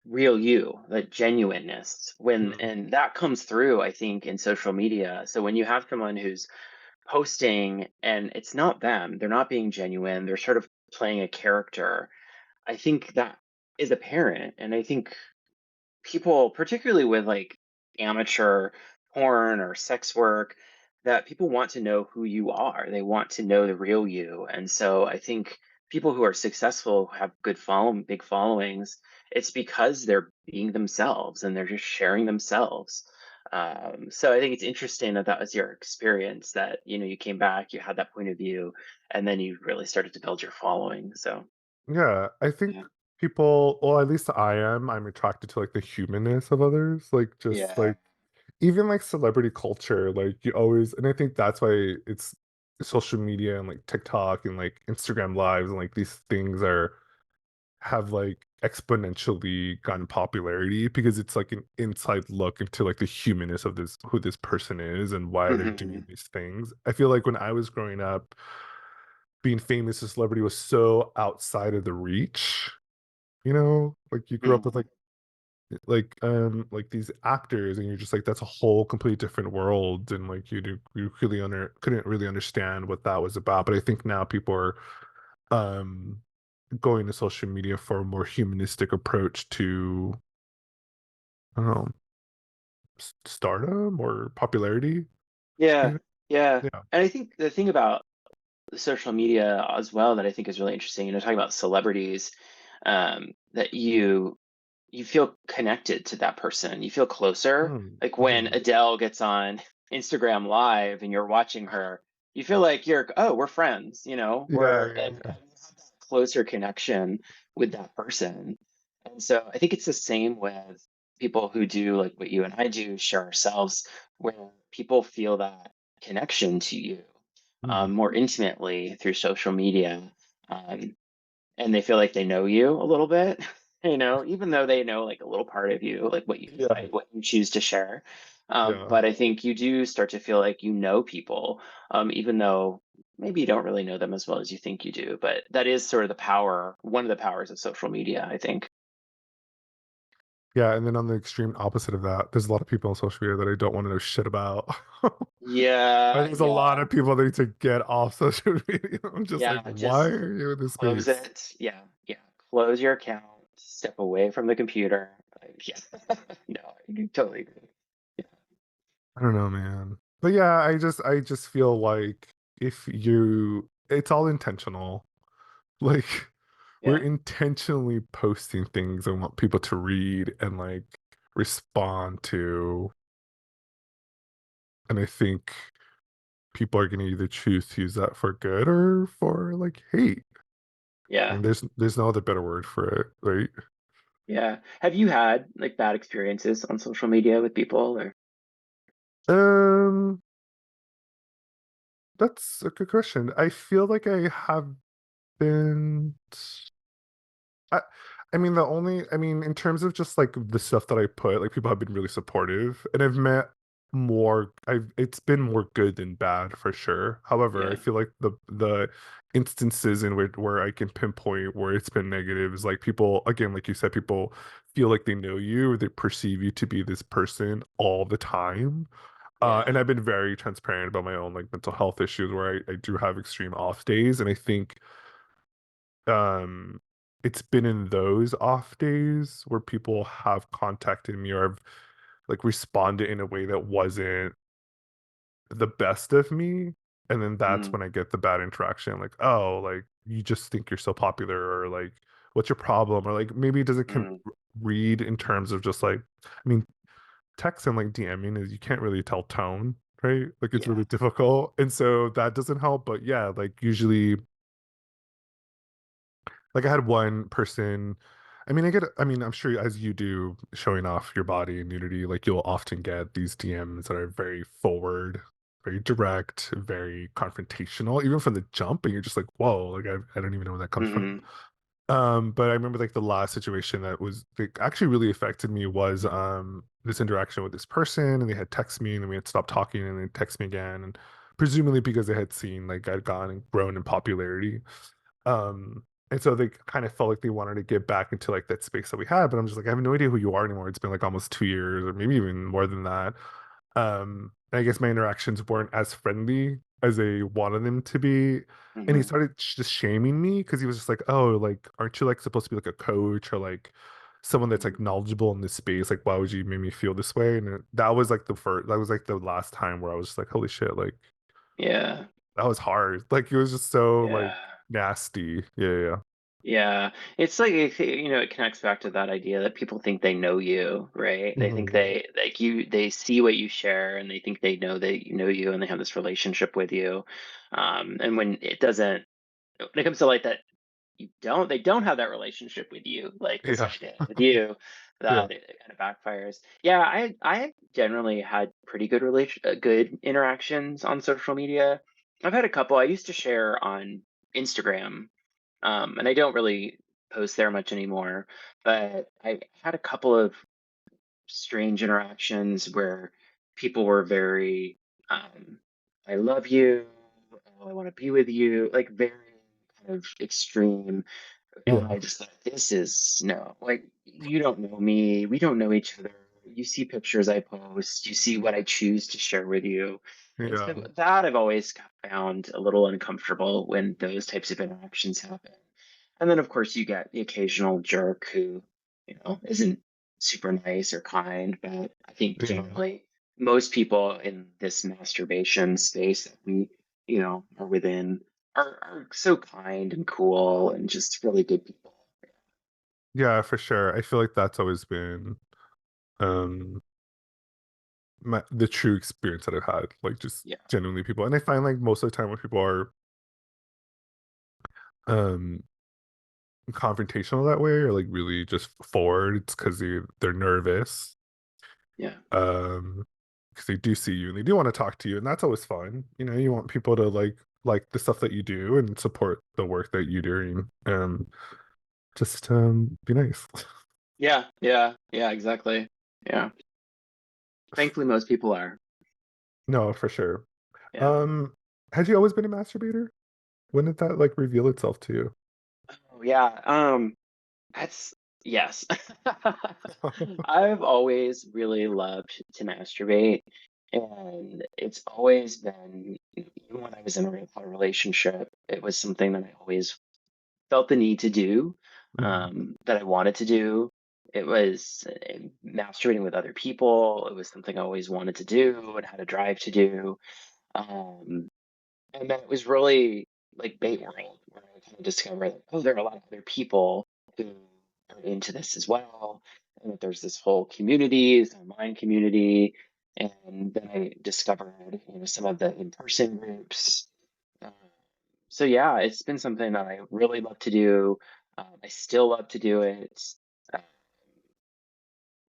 B: real you, like genuineness when
A: Mhm.
B: and that comes through, I think, in social media. So when you have someone who's posting and it's not them, they're not being genuine, they're sort of playing a character. I think that is apparent. And I think people, particularly with like amateur porn or sex work, that people want to know who you are. They want to know the real you. And so I think people who are successful have big followings. It's because they're being themselves and they're just sharing themselves. So I think it's interesting that that was your experience. That you came back, you had that point of view, and then you really started to build your following. So
A: Yeah, I think
B: yeah,
A: people, well, at least I'm attracted to like the humanness of others, like just
B: yeah.
A: like even like celebrity culture, like you always, and I think that's why it's social media and like TikTok and like Instagram lives and like these things are have like exponentially gotten popularity because it's like an inside look into like the humanness of this who this person is and why they're doing
B: Mhm.
A: these things. I feel like when I was growing up, being famous as a celebrity was so outside of the reach, like you grew up with
B: Mhm.
A: like these actors and you're just like that's a whole completely different world and like you really couldn't really understand what that was about. But I think now people are um going to social media for a more humanistic approach to I don't know, stardom or popularity.
B: Yeah,
A: You know?
B: yeah.
A: Yeah.
B: And I think the thing about social media as well that I think is really interesting, talking about celebrities, that you feel connected to that person. You feel closer. Like when
A: Mhm.
B: Adele gets on Instagram Live and you're watching her, you feel like oh, we're friends,
A: Yeah,
B: we're
A: yeah,
B: and
A: yeah.
B: you have that closer connection with that person. And so I think it's the same with people who do like what you and I do, share ourselves, where people feel that connection to you
A: Mhm.
B: more intimately through social media. Um, and they feel like they know you a little bit, even though they know like a little part of you, like what you
A: Yeah,
B: hide, what you choose to share.
A: yeah.
B: But I think you do start to feel like you know people, even though maybe you don't really know them as well as you think you do. But that is sort of one of the powers of social media, I think.
A: Yeah, and then on the extreme opposite of that, there's a lot of people on social media that I don't want to know shit about.
B: Yeah,
A: There's a lot
B: yeah,
A: of people that need to get off social media. I'm just like,
B: yeah.
A: why
B: Just
A: are you in this
B: close
A: space?
B: it. Yeah, yeah. Close your account. Step away from the computer. Like, yeah. No, I totally agree. Yeah.
A: I don't know, man. But yeah, I just feel like if you it's all intentional. Like we're
B: Yeah.
A: intentionally posting things I want people to read and like respond to. And I think people are gonna either choose to use that for good or for like hate. I
B: Yeah.
A: mean, there's no other better word for it, right?
B: Yeah. Have you had like bad experiences on social media with people or?
A: Um, that's a good question. I feel like I have been I I mean, in terms of just like the stuff that I put, like people have been really supportive and I've met more I've it's been more good than bad for sure. However, I
B: Yeah.
A: feel like the instances in which where I can pinpoint where it's been negative is like people again, like you said, people feel like they know you or they perceive you to be this person all the time. And
B: Yeah.
A: I've been very transparent about my own like mental health issues where I do have extreme off days. And I think um it's been in those off days where people have contacted me or have like responded in a way that wasn't the best of me, and then that's
B: Mm,
A: when I get the bad interaction like, oh, like you just think you're so popular or like what's your problem or like maybe does it
B: mm,
A: read in terms of just like I mean text and like DMing is you can't really tell tone, right? Like it's
B: yeah.
A: really difficult and so that doesn't help, but yeah, like usually like I had one person, I mean, I'm sure as you do showing off your body and nudity, like you'll often get these DMs that are very forward, very direct, very confrontational, even from the jump. And you're just like, whoa, like I don't even know where that comes from.
B: Mm,
A: But I remember like the last situation that was like actually really affected me was this interaction with this person and they had texted me and then we had stopped talking and they text me again and presumably because they had seen like I'd gone and grown in popularity. And so they kind of felt like they wanted to get back into like that space that we had, but I'm just like, I have no idea who you are anymore. It's been like almost 2 years or maybe even more than that. I guess my interactions weren't as friendly as they wanted them to be. And he
B: mm,
A: started just shaming me because he was just like, oh, like, aren't you like supposed to be like a coach or like someone that's like
B: mm.
A: knowledgeable in this space? Like, why would you make me feel this way? And that was like that was like the last time where I was just like, holy shit, like
B: Yeah.
A: that was hard. Like it was just so like
B: Yeah.
A: nasty. Yeah, yeah.
B: Yeah. It's like, it connects back to that idea that people think they know you, right? They think
A: Mhm.
B: they see what you share and they think they know you and they have this relationship with you. And when it doesn't, when it comes to like that they don't have that relationship with you like this
A: Yeah.
B: guy did with you,
A: Yeah.
B: that it kind of backfires. Yeah, I generally had pretty good interactions on social media. I've had a couple. I used to share on Instagram, and I don't really post there much anymore, but I had a couple of strange interactions where people were very um I love you, oh, I want to be with you, like very kind of extreme. And
A: Yeah.
B: I just thought, this is no, like, you don't know me. We don't know each other. You see pictures I post, you see what I choose to share with you. And so
A: Yeah.
B: that I've always found a little uncomfortable when those types of interactions happen. And then, of course, you get the occasional jerk who, isn't super nice or kind, but I think
A: Yeah.
B: generally most people in this masturbation space that we, are within are so kind and cool and just really good people.
A: Yeah, for sure. I feel like that's always been um the true experience that I've had, like just
B: Yeah.
A: genuinely people. And I find like most of the time when people are um confrontational that way or like really just forward, it's because they're nervous.
B: Yeah.
A: Because they do see you and they do want to talk to you, and that's always fun. You want people to like the stuff that you do and support the work that you're doing. Just be nice.
B: Yeah. Yeah. Yeah. Exactly. Yeah. Thankfully, most people are.
A: No, for sure.
B: Yeah.
A: Um, had you always been a masturbator? When did that like reveal itself to you?
B: Oh, yeah. That's yes. I've always really loved to masturbate, and it's always been, even when I was in a relationship, it was something that I always felt the need to do,
A: Mhm.
B: that I wanted to do. It was masturbating with other people. It was something I always wanted to do and had a drive to do. Um, and then it was really like Bait World, where I kind of discovered, oh, there are a lot of other people who are into this as well, and that there's this whole community, this online community. And then I discovered, some of the in-person groups. Um, so yeah, it's been something that I really love to do. I still love to do it. Um,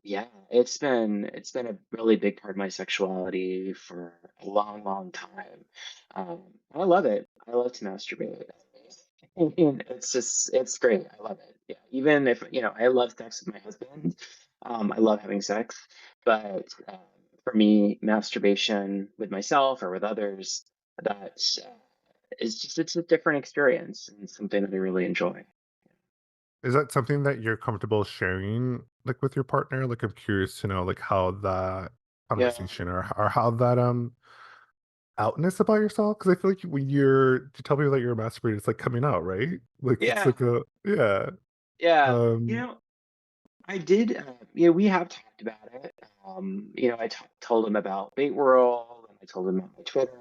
B: yeah, it's been a really big part of my sexuality for a long, long time. I love it. I love to masturbate. And it's great. I love it. Yeah, even if I love sex with my husband. I love having sex, but for me, masturbation with myself or with others, that is just it's a different experience and something that I really enjoy.
A: Is that something that you're comfortable sharing, like, with your partner? Like, I'm curious to know, like, how that
B: Yeah,
A: conversation or how that, outness about yourself, because I feel like when you tell people that you're a masturbator, it's like coming out, right? Like, it's
B: yeah,
A: like a yeah,
B: yeah.
A: um,
B: I did. We have talked about it. I told him about Bait World, and I told him about my Twitter.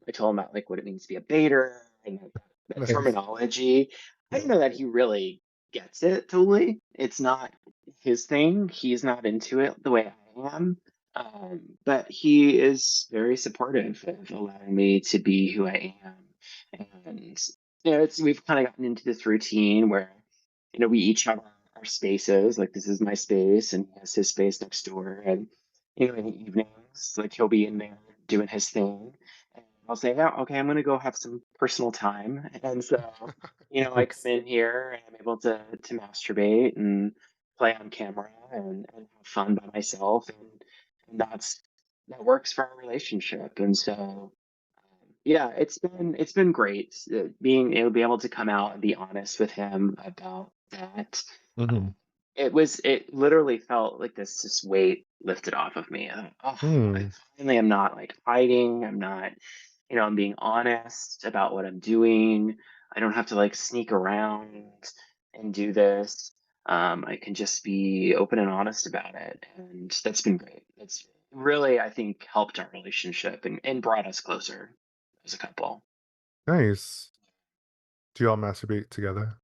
B: I told him about like what it means to be a baiter and that
A: nice.
B: terminology. I don't know that he really gets it totally. It's not his thing. He's not into it the way I am. But he is very supportive of allowing me to be who I am. And we've kind of gotten into this routine where we each have our spaces. Like this is my space, and he has his space next door. And in the evenings, like he'll be in there doing his thing, and I'll say, "Yeah, okay, I'm gonna go have some personal time." And so, I come
A: Nice.
B: in here and I'm able to masturbate and play on camera and have fun by myself, and that works for our relationship. And so, yeah, it's been great, being able to be able to come out and be honest with him about that.
A: Mhm.
B: It literally felt like this weight lifted off of me. Oh, I
A: Mm.
B: finally am not like hiding. I'm not, I'm being honest about what I'm doing. I don't have to like sneak around and do this. I can just be open and honest about it, and that's been great. That's really, I think, helped our relationship and brought us closer as a couple.
A: Nice. Do y'all masturbate together?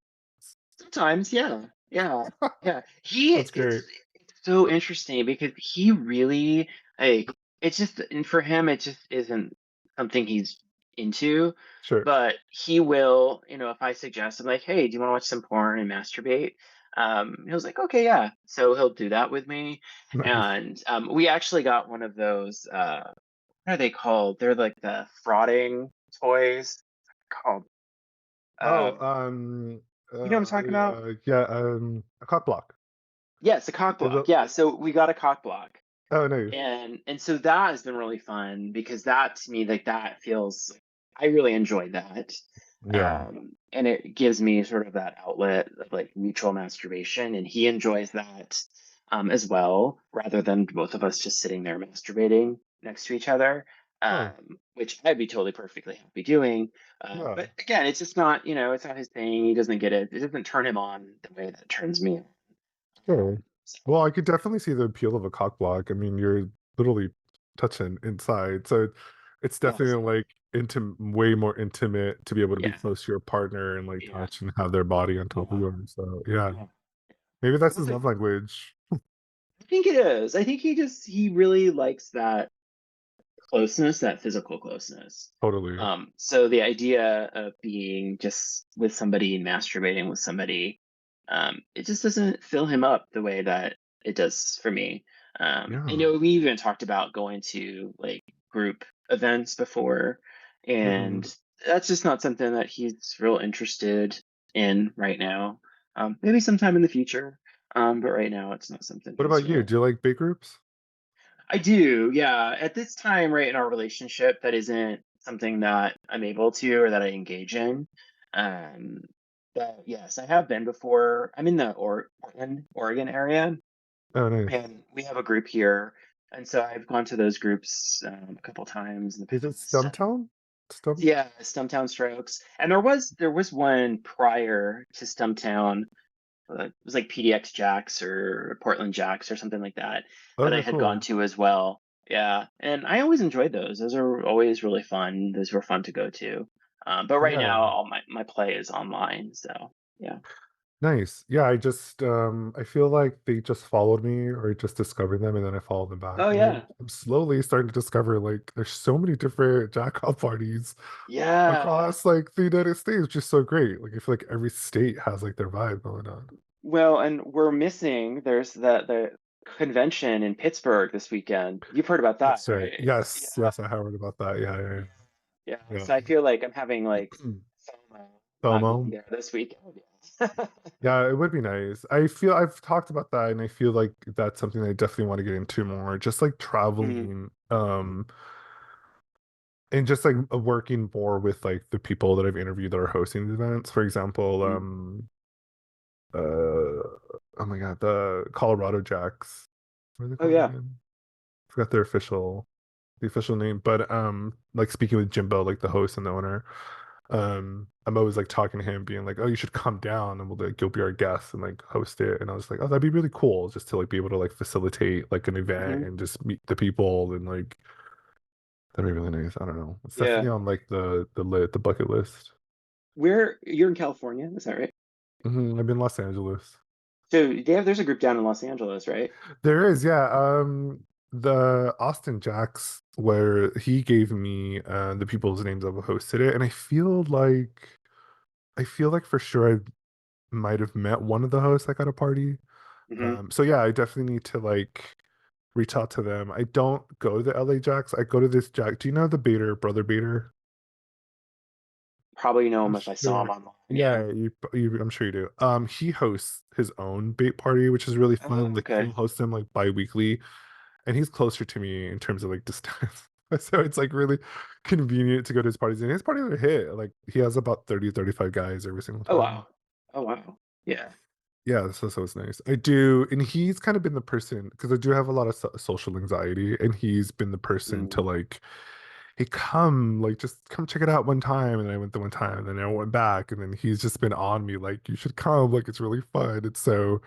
B: Sometimes, yeah, yeah, yeah. He
A: That's great.
B: it's so interesting because he really like it's just and for him it just isn't something he's into,
A: Sure.
B: but he will, if I suggest I'm like, hey, do you want to watch some porn and masturbate? He was like, okay, yeah. So he'll do that with me.
A: Nice.
B: And we actually got one of those what are they called? They're like the frauding toys called
A: Oh,
B: um you know what I'm talking about?
A: yeah, a cock block.
B: Yes, a cock
A: Is
B: block.
A: it
B: Yeah, so we got a cock block.
A: oh, nice.
B: And so that has been really fun because that to me like that feels I really enjoyed that.
A: Yeah.
B: And it gives me sort of that outlet of like mutual masturbation, and he enjoys that as well, rather than both of us just sitting there masturbating next to each other.
A: Oh,
B: Which I'd be totally perfectly happy doing.
A: yeah.
B: But again, it's just not, it's not his thing. He doesn't get it. It doesn't turn him on the way that it turns me on.
A: Sure. Well, I could definitely see the appeal of a cock block. I mean, you're literally touching inside, so it's
B: Yes.
A: definitely like way more intimate to be able to be
B: Yeah.
A: close to your partner and like
B: Yeah.
A: touch and have their body on
B: Oh
A: top of
B: wow.
A: yours. So yeah,
B: Yeah.
A: maybe that's his
B: What's it?
A: love language.
B: I think it is. I think he really likes that closeness, that physical closeness.
A: Totally.
B: So the idea of being just with somebody and masturbating with somebody, it just doesn't fill him up the way that it does for me. I
A: Yeah.
B: know we even talked about going to like group events before,
A: Hmm.
B: and that's just not something that he's real interested in right now. Maybe sometime in the future, but right now it's not something
A: What
B: he's
A: about you?
B: real.
A: Do you like big groups?
B: I do, yeah. At this time, right in our relationship, that isn't something that I'm able to or that I engage in. Um, but yes, I have been before. I'm in the Portland, Oregon area,
A: Oh, nice.
B: and we have a group here. And so I've gone to those groups a couple times in the
A: Is it
B: past. And
A: Stumptown? Stump?
B: yeah, Stumptown Strokes. And there was one prior to Stumptown, it was like PDX Jacks or Portland Jacks or something like that that I
A: Okay,
B: had gone
A: cool.
B: to as well. Yeah, and I always enjoyed those. Those are always really fun. Those were fun to go to. But right
A: Yeah.
B: now, all my play is online. So yeah.
A: Nice. Yeah, I feel like they just followed me or just discovered them and then I followed them back.
B: Oh
A: And
B: yeah,
A: I'm slowly starting to discover like there's so many different jack off parties
B: yeah.
A: across like the United States, which is so great. Like I feel like every state has like their vibe going on.
B: Well, and we're missing. There's the convention in Pittsburgh this weekend. You've heard about that,
A: That's right.
B: right?
A: Yes,
B: Yeah.
A: yes, I heard about that.
B: Yeah. Yeah.
A: Yeah,
B: So I feel like I'm having like
A: yeah.
B: FOMO not being
A: FOMO.
B: there this weekend. Yeah.
A: Yeah, it would be nice. I feel I've talked about that and I feel like that's something I definitely want to get into more. Just like
B: Mhm.
A: traveling, and just like working more with like the people that I've interviewed that are hosting the events. For example,
B: Mhm.
A: oh my God, the Colorado Jacks. What are they
B: Oh
A: called
B: yeah.
A: again? Forgot the official name, but like speaking with Jimbo, like the host and the owner, I'm always like talking to him, being like, "Oh, you should come down, and we'll like you'll be our guest and like host it." And I was like, "Oh, that'd be really cool, just to like be able to like facilitate like an event
B: Hmm.
A: and just meet the people and like that'd be really nice." I don't know. It's
B: Yeah.
A: definitely on like the bucket list.
B: Where you're in California, is that right?
A: I've been in Los Angeles.
B: So there's a group down in Los Angeles, right?
A: There is, yeah. The Austin Jacks, where he gave me the people's names of who hosted it, and I feel like for sure I might have met one of the hosts like at a party.
B: Hmm.
A: So yeah, I definitely need to like reach out to them. I don't go to the LA Jacks. I go to this Jack. Do you know the Bator, brother Bator?
B: Probably know
A: I'm
B: him if I saw him
A: sure.
B: online. Yeah.
A: Yeah, I'm sure you do. He hosts his own bait party, which is really
B: Oh,
A: fun. Like
B: okay.
A: he'll host them like bi-weekly, and he's closer to me in terms of like distance. So it's like really convenient to go to his parties. And his parties are a hit. Like he has about 30, 35 guys every single
B: Oh
A: time.
B: wow. Oh wow. Yeah.
A: Yeah, so it's nice. I do, and he's kind of been the person because I do have a lot of social anxiety, and he's been the person to
B: Mm,
A: like, hey, come, like, just come check it out one time. And I went the one time, and then I went back, and then he's just been on me, like, you should come, like, it's really fun. And so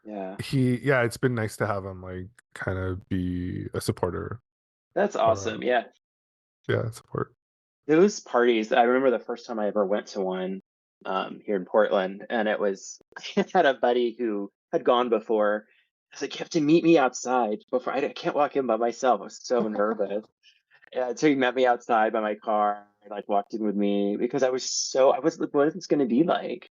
B: yeah.
A: yeah, it's been nice to have him like kind of be a supporter
B: That's
A: or
B: awesome. Yeah.
A: yeah, support.
B: Those parties, I remember the first time I ever went to one here in Portland, and it was I had a buddy who had gone before. I was like, you have to meet me outside before I can't walk in by myself. I was so nervous. Yeah, so he met me outside by my car, and, like walked in with me because I was like, what is this going to be like?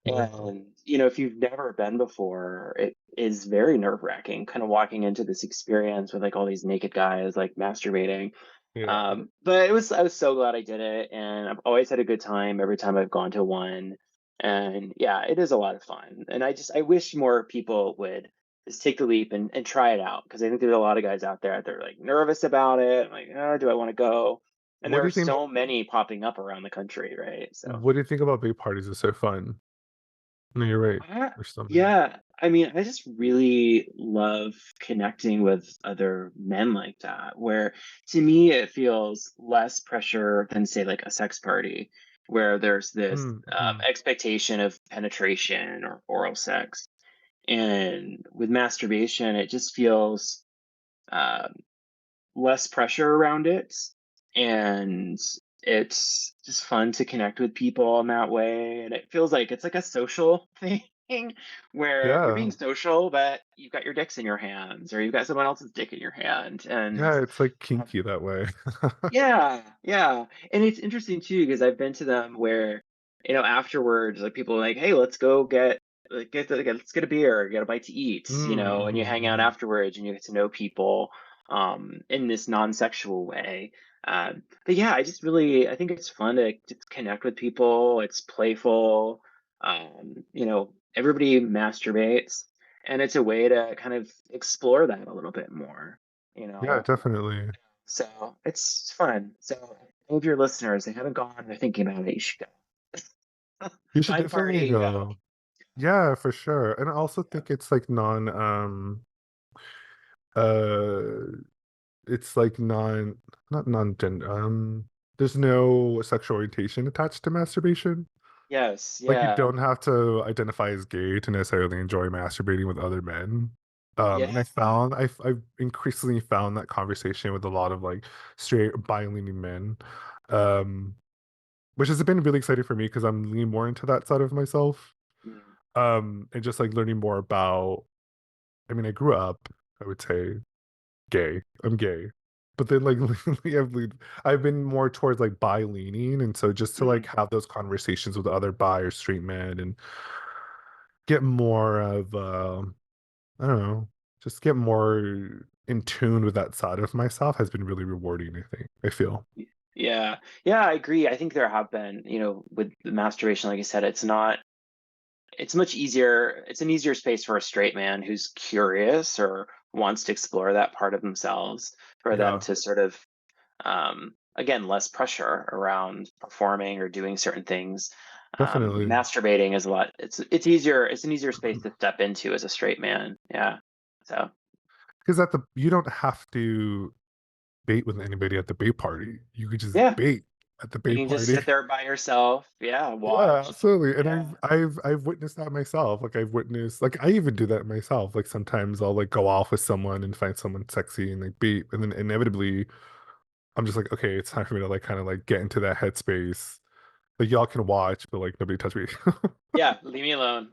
A: Yeah,
B: And if you've never been before, it is very nerve-wracking, kind of walking into this experience with like all these naked guys like masturbating.
A: yeah.
B: But I was so glad I did it, and I've always had a good time every time I've gone to one. And yeah, it is a lot of fun. And I wish more people would just take the leap and try it out because I think there's a lot of guys out there that are like nervous about it. Like, oh, do I want to go? And
A: What
B: there
A: do
B: are
A: you think?
B: so many popping up around the country, right? So.
A: What do you think about big parties? Is so fun. No, you're right. There's so many.
B: Yeah, I mean, I just really love connecting with other men like that, where to me it feels less pressure than, say, like a sex party, where there's this
A: Mm-hmm.
B: expectation of penetration or oral sex. And with masturbation, it just feels um, less pressure around it, and it's just fun to connect with people in that way. And it feels like it's like a social thing where you're
A: Yeah.
B: being social, but you've got your dicks in your hands, or you've got someone else's dick in your hand, and
A: Yeah, it's like kinky that way.
B: yeah, yeah. And it's interesting too, because I've been to them where, afterwards, like people are like, hey, let's go let's get a beer, get a bite to eat, and you hang out
A: Mm-hmm.
B: afterwards and you get to know people in this non-sexual way. But yeah, I think it's fun to just connect with people. It's playful. Everybody masturbates, and it's a way to kind of explore that a little bit more, you
A: Yeah,
B: know?
A: definitely.
B: So it's fun. So any of your listeners, they haven't gone, they're thinking about it, you should go.
A: You should
B: Find a
A: definitely
B: party, go.
A: go. Yeah, for sure. And I also
B: Yeah.
A: think it's like uh it's like not non-gender there's no sexual orientation attached to masturbation.
B: Yes,
A: Like you
B: yeah.
A: don't have to identify as gay to necessarily enjoy masturbating with other men. And
B: Yeah.
A: I've increasingly found that conversation with a lot of like straight bi-leaning men. Um, which has been really exciting for me because I'm leaning more into that side of myself.
B: Mm,
A: And just like learning more about, I mean, I grew up, I would say, gay. I'm gay. But then like lately I've been more towards like bi leaning. And so just to like
B: mm.
A: have those conversations with other bi or straight men and get more of I don't know, just get more in tune with that side of myself has been really rewarding, I think. I feel.
B: Yeah. Yeah, I agree. I think there have been, with the masturbation, like I said, it's much easier. It's an easier space for a straight man who's curious or wants to explore that part of themselves for them
A: Yeah,
B: to sort of again, less pressure around performing or doing certain things.
A: definitely.
B: Masturbating is a lot. It's easier. It's an easier space to step into as a straight man. Yeah. So
A: Because at the you don't have to bait with anybody at the bait party. You could just
B: yeah,
A: bait at the
B: you
A: bait
B: can just
A: party.
B: sit there by yourself. Yeah,
A: Yeah,
B: watch.
A: absolutely. And
B: Yeah.
A: I've witnessed that myself. Like I've witnessed like I even do that myself. Like sometimes I'll like go off with someone and find someone sexy and like beat and then inevitably I'm just like, okay, it's time for me to like kind of like get into that headspace. Like y'all can watch, but like nobody touch me.
B: Yeah. Leave me alone.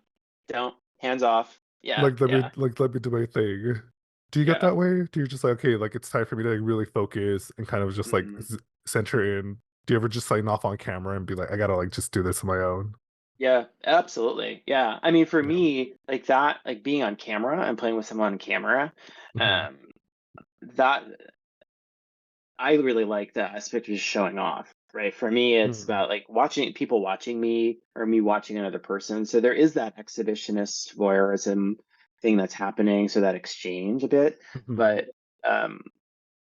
B: Don't. Hands off. Yeah. Yeah.
A: Like let me do my thing. Do you get
B: Yeah.
A: that way? Do you just like, okay, like it's time for me to like really focus and kind of just like
B: Mhm.
A: center in? Do you ever just sign off on camera and be like, I gotta like just do this on my own?
B: Yeah, absolutely. Yeah. I mean, for
A: Yeah.
B: me, like that, like being on camera and playing with someone on camera,
A: Hmm.
B: um, that I really like that aspect of just showing off, right? For me, it's
A: Hmm.
B: about like watching people watching me or me watching another person. So there is that exhibitionist voyeurism thing that's happening, so that exchange a bit.
A: Hmm.
B: But um,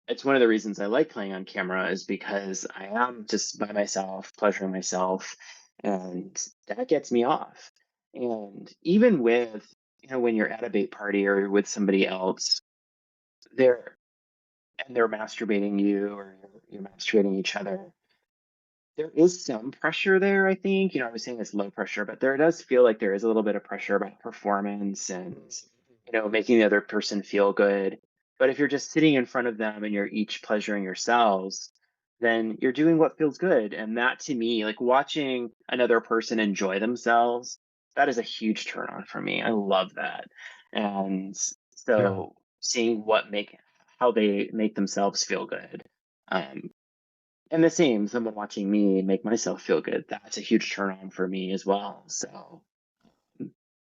B: it's one of the reasons I like playing on camera is because I am just by myself, pleasuring myself, and that gets me off. And even with, when you're at a bait party or you're with somebody else, they're they're masturbating you or you're masturbating each other. There is some pressure there, I think. I was saying it's low pressure, but there does feel like there is a little bit of pressure about performance and, making the other person feel good. But if you're just sitting in front of them and you're each pleasuring yourselves, then you're doing what feels good. And that to me, like watching another person enjoy themselves, that is a huge turn on for me. I love that. And
A: Yeah.
B: so seeing how they make themselves feel good. Um, and the same, someone watching me make myself feel good, that's a huge turn on for me as well. So,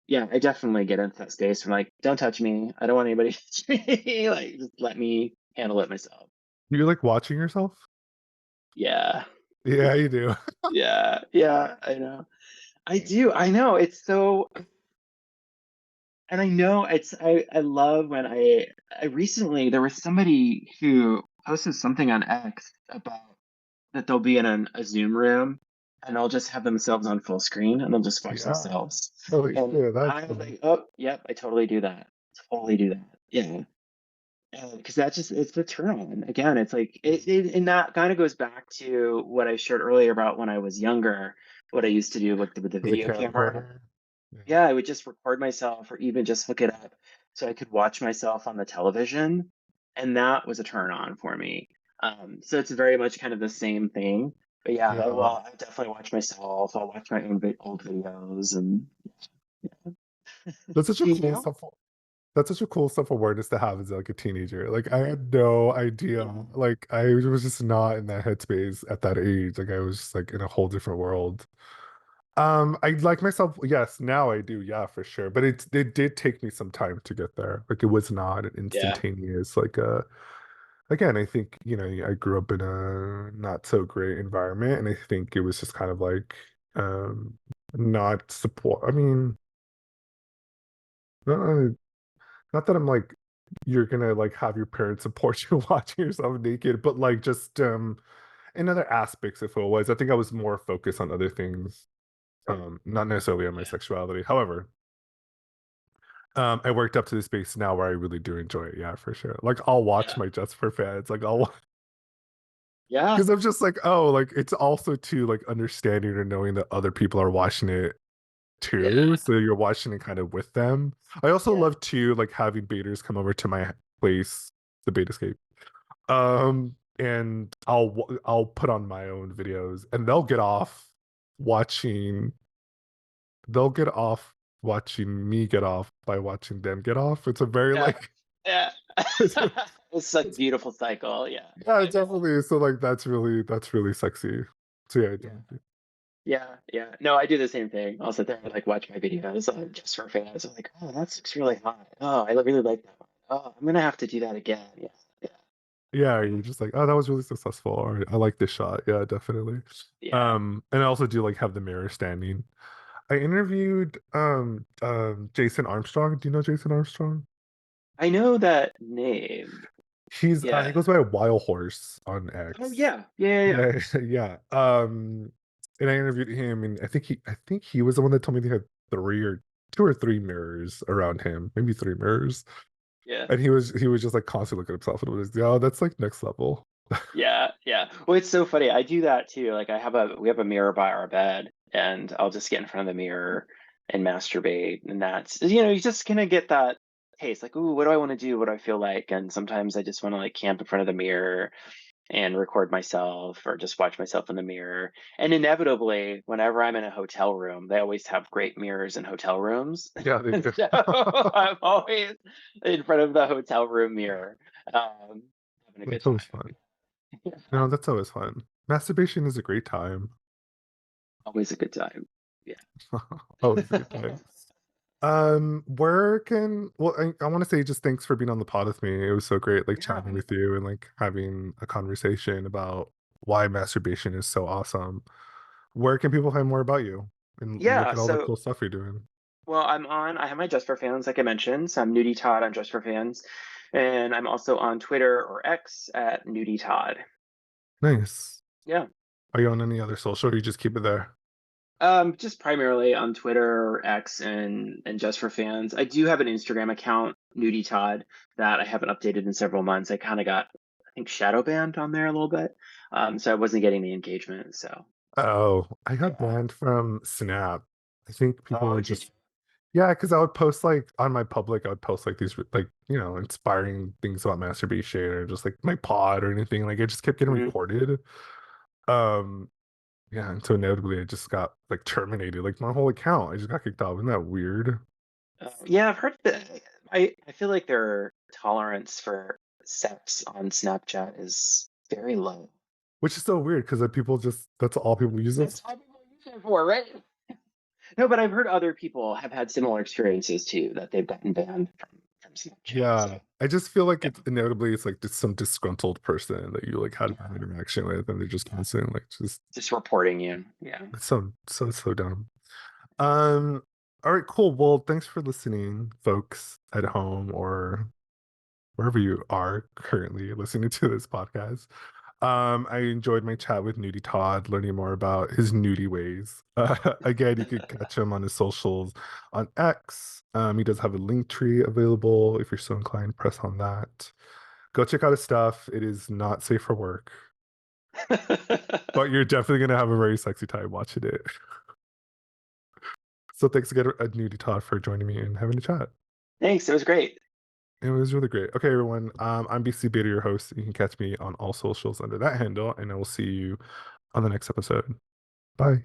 B: yeah, I definitely get into that space where I'm like, don't touch me. I don't want anybody to touch me. Like, just let me handle it myself.
A: You like watching yourself?
B: Yeah.
A: Yeah, you do.
B: Yeah. Yeah. I know. I do. I know. It's so, and I know I love when I recently, there was somebody who posted something on X about that they'll be in a Zoom room and they'll just have themselves on full screen and they'll just watch
A: Yeah.
B: themselves.
A: Holy
B: And
A: shit, that's
B: I was
A: funny.
B: like, oh, yep, I totally do that. Totally do that. Yeah. Because that's just, it's the turn on. Again, it's like, and that kind of goes back to what I shared earlier about when I was younger, what I used to do with the
A: As a
B: video camera.
A: camcorder.
B: Yeah, I would just record myself or even just hook it up so I could watch myself on the television. And that was a turn on for me. So it's very much kind of the same thing. But yeah,
A: Yeah.
B: well, I definitely watch myself. I'll watch my own old videos and yeah.
A: That's such a
B: Do
A: cool
B: you?
A: stuff. That's such a cool self awareness to have as like a teenager. Like I had no idea.
B: Yeah.
A: Like I was just not in that headspace at that age. Like I was just like in a whole different world. I like myself, yes, now I do, yeah, for sure. But it did take me some time to get there. Like it was not an
B: Yeah.
A: instantaneous, like again, I think, I grew up in a not so great environment, and I think it was just kind of like not support. I mean, not, not that I'm like you're gonna like have your parents support you watching yourself naked, but like just in other aspects if it was. I think I was more focused on other things, not necessarily on my
B: Yeah.
A: sexuality. However, I worked up to the space now where I really do enjoy it. Yeah, for sure. Like I'll watch
B: Yeah.
A: my Just for Fans. Like I'll
B: Yeah.
A: because I'm just like, oh, like it's also too like understanding or knowing that other people are watching it too.
B: Yeah.
A: So you're watching it kind of with them. I also
B: Yeah.
A: love too like having baiters come over to my place, the Bate Escape. And I'll put on my own videos and watching they'll get off watching me get off by watching them get off. It's a very
B: Yeah.
A: like
B: Yeah.
A: it's,
B: It's like a beautiful cycle. Yeah.
A: yeah, definitely. So like that's really sexy. So yeah,
B: Yeah.
A: definitely.
B: Yeah, yeah. No, I do the same thing. I'll sit there and like watch my videos just for fans. I'm like, oh, that looks really hot. Oh, I really like that one. Oh, I'm gonna have to do that again. Yeah, yeah,
A: Yeah, you're just like, oh, that was really successful, or I like this shot. Yeah, definitely.
B: yeah.
A: And I also do like have the mirror standing. I interviewed Jason Armstrong. Do you know Jason Armstrong?
B: I know that name.
A: He
B: Yeah.
A: goes by a Wild Horse on
B: Oh
A: X.
B: yeah, yeah, yeah,
A: Yeah, yeah. And I interviewed him, and I think he was the one that told me they had three or two or three mirrors around him, maybe three mirrors.
B: yeah,
A: And he was just like constantly looking at himself and was like, oh, that's like next level.
B: yeah, yeah. Well, it's so funny. I do that too. Like we have a mirror by our bed, and I'll just get in front of the mirror and masturbate, and that's you just kind of get that taste. Like, ooh, what do I want to do? What do I feel like? And sometimes I just want to like camp in front of the mirror and record myself or just watch myself in the mirror. And inevitably, whenever I'm in a hotel room, they always have great mirrors in hotel rooms.
A: Yeah, they
B: And
A: do.
B: so I'm always in front of the hotel room mirror, having a good
A: That's
B: time.
A: always fun. No, that's always fun. Masturbation is a great time.
B: Always a good time. Yeah.
A: Always a good time. I want to say just thanks for being on the pod with me. It was so great like
B: Yeah.
A: chatting with you and like having a conversation about why masturbation is so awesome. Where can people find more about you and look
B: Yeah.
A: at all the
B: So,
A: cool stuff you're doing?
B: well, I have my Just for Fans, like I mentioned. So I'm NudieTodd on Just for Fans. And I'm also on Twitter or X at NudieTodd.
A: Nice.
B: Yeah.
A: Are you on any other social or you just keep it there?
B: Just primarily on Twitter or X and Just for Fans. I do have an Instagram account, NudieTodd, that I haven't updated in several months. I kind of got, I think, shadow banned on there a little bit, so I wasn't getting the engagement. So
A: Oh, I got
B: yeah.
A: banned from Snap. I think people
B: Oh,
A: were
B: did
A: just yeah, because I would post like on my public, I would post like these like inspiring things about masturbation or just like my pod or anything. Like it just kept getting
B: you? Mhm.
A: recorded. Um, yeah, and so inevitably I just got like terminated. Like my whole account, I just got kicked out. Isn't that weird?
B: Yeah, I've heard that. I feel like their tolerance for sex on Snapchat is very low.
A: Which is so weird because like, people just that's all people use
B: That's
A: this.
B: how people use it for, right? No, but I've heard other people have had similar experiences too, that they've gotten banned from Snapchat. So
A: Yeah, I just feel like
B: yeah.
A: it's like just some disgruntled person that you like had a bad
B: Yeah.
A: interaction with, and they're just
B: Yeah.
A: constant like just
B: Just reporting you. Yeah.
A: it's so dumb.
B: Yeah.
A: All right, cool. Well, thanks for listening, folks at home or wherever you are currently listening to this podcast. I enjoyed my chat with Nudie Todd, learning more about his nudie ways. Again, you could catch him on his socials on X. He does have a link tree available if you're so inclined. Press on that. Go check out his stuff. It is not safe for work, but you're definitely gonna have a very sexy time watching it. So thanks again, NudieTodd, for joining me and having a chat.
B: Thanks. It was great.
A: It was really great. Okay, everyone. I'm BC Bator, your host. You can catch me on all socials under that handle, and I will see you on the next episode. Bye.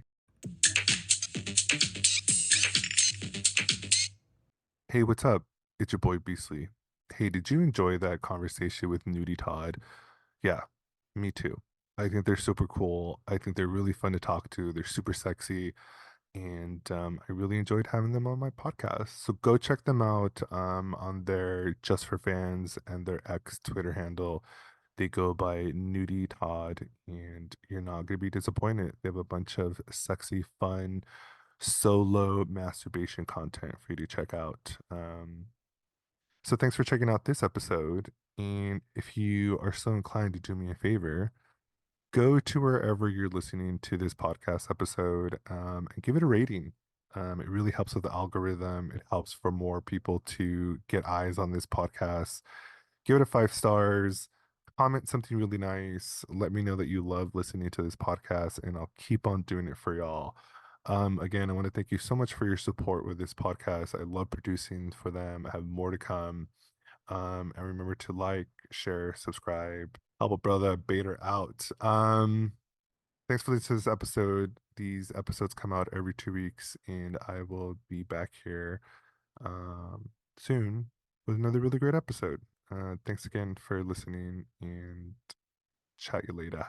A: Hey, what's up? It's your boy Beasley. Hey, did you enjoy that conversation with Nudie Todd? Yeah, me too. I think they're super cool. I think they're really fun to talk to. They're super sexy. And I really enjoyed having them on my podcast. So go check them out on their Just for Fans and their X Twitter handle. They go by Nudie Todd, and you're not going to be disappointed. They have a bunch of sexy, fun, solo masturbation content for you to check out. So thanks for checking out this episode. And if you are so inclined to do me a favor, go to wherever you're listening to this podcast episode and give it a rating. It really helps with the algorithm. It helps for more people to get eyes on this podcast. Give it a 5 stars. Comment something really nice. Let me know that you love listening to this podcast, and I'll keep on doing it for y'all. Again, I want to thank you so much for your support with this podcast. I love producing for them. I have more to come. And remember to like, share, subscribe, help a brother Bator out. Thanks for listening to this episode. These episodes come out every 2 weeks, and I will be back here soon with another really great episode. Thanks again for listening, and chat you later.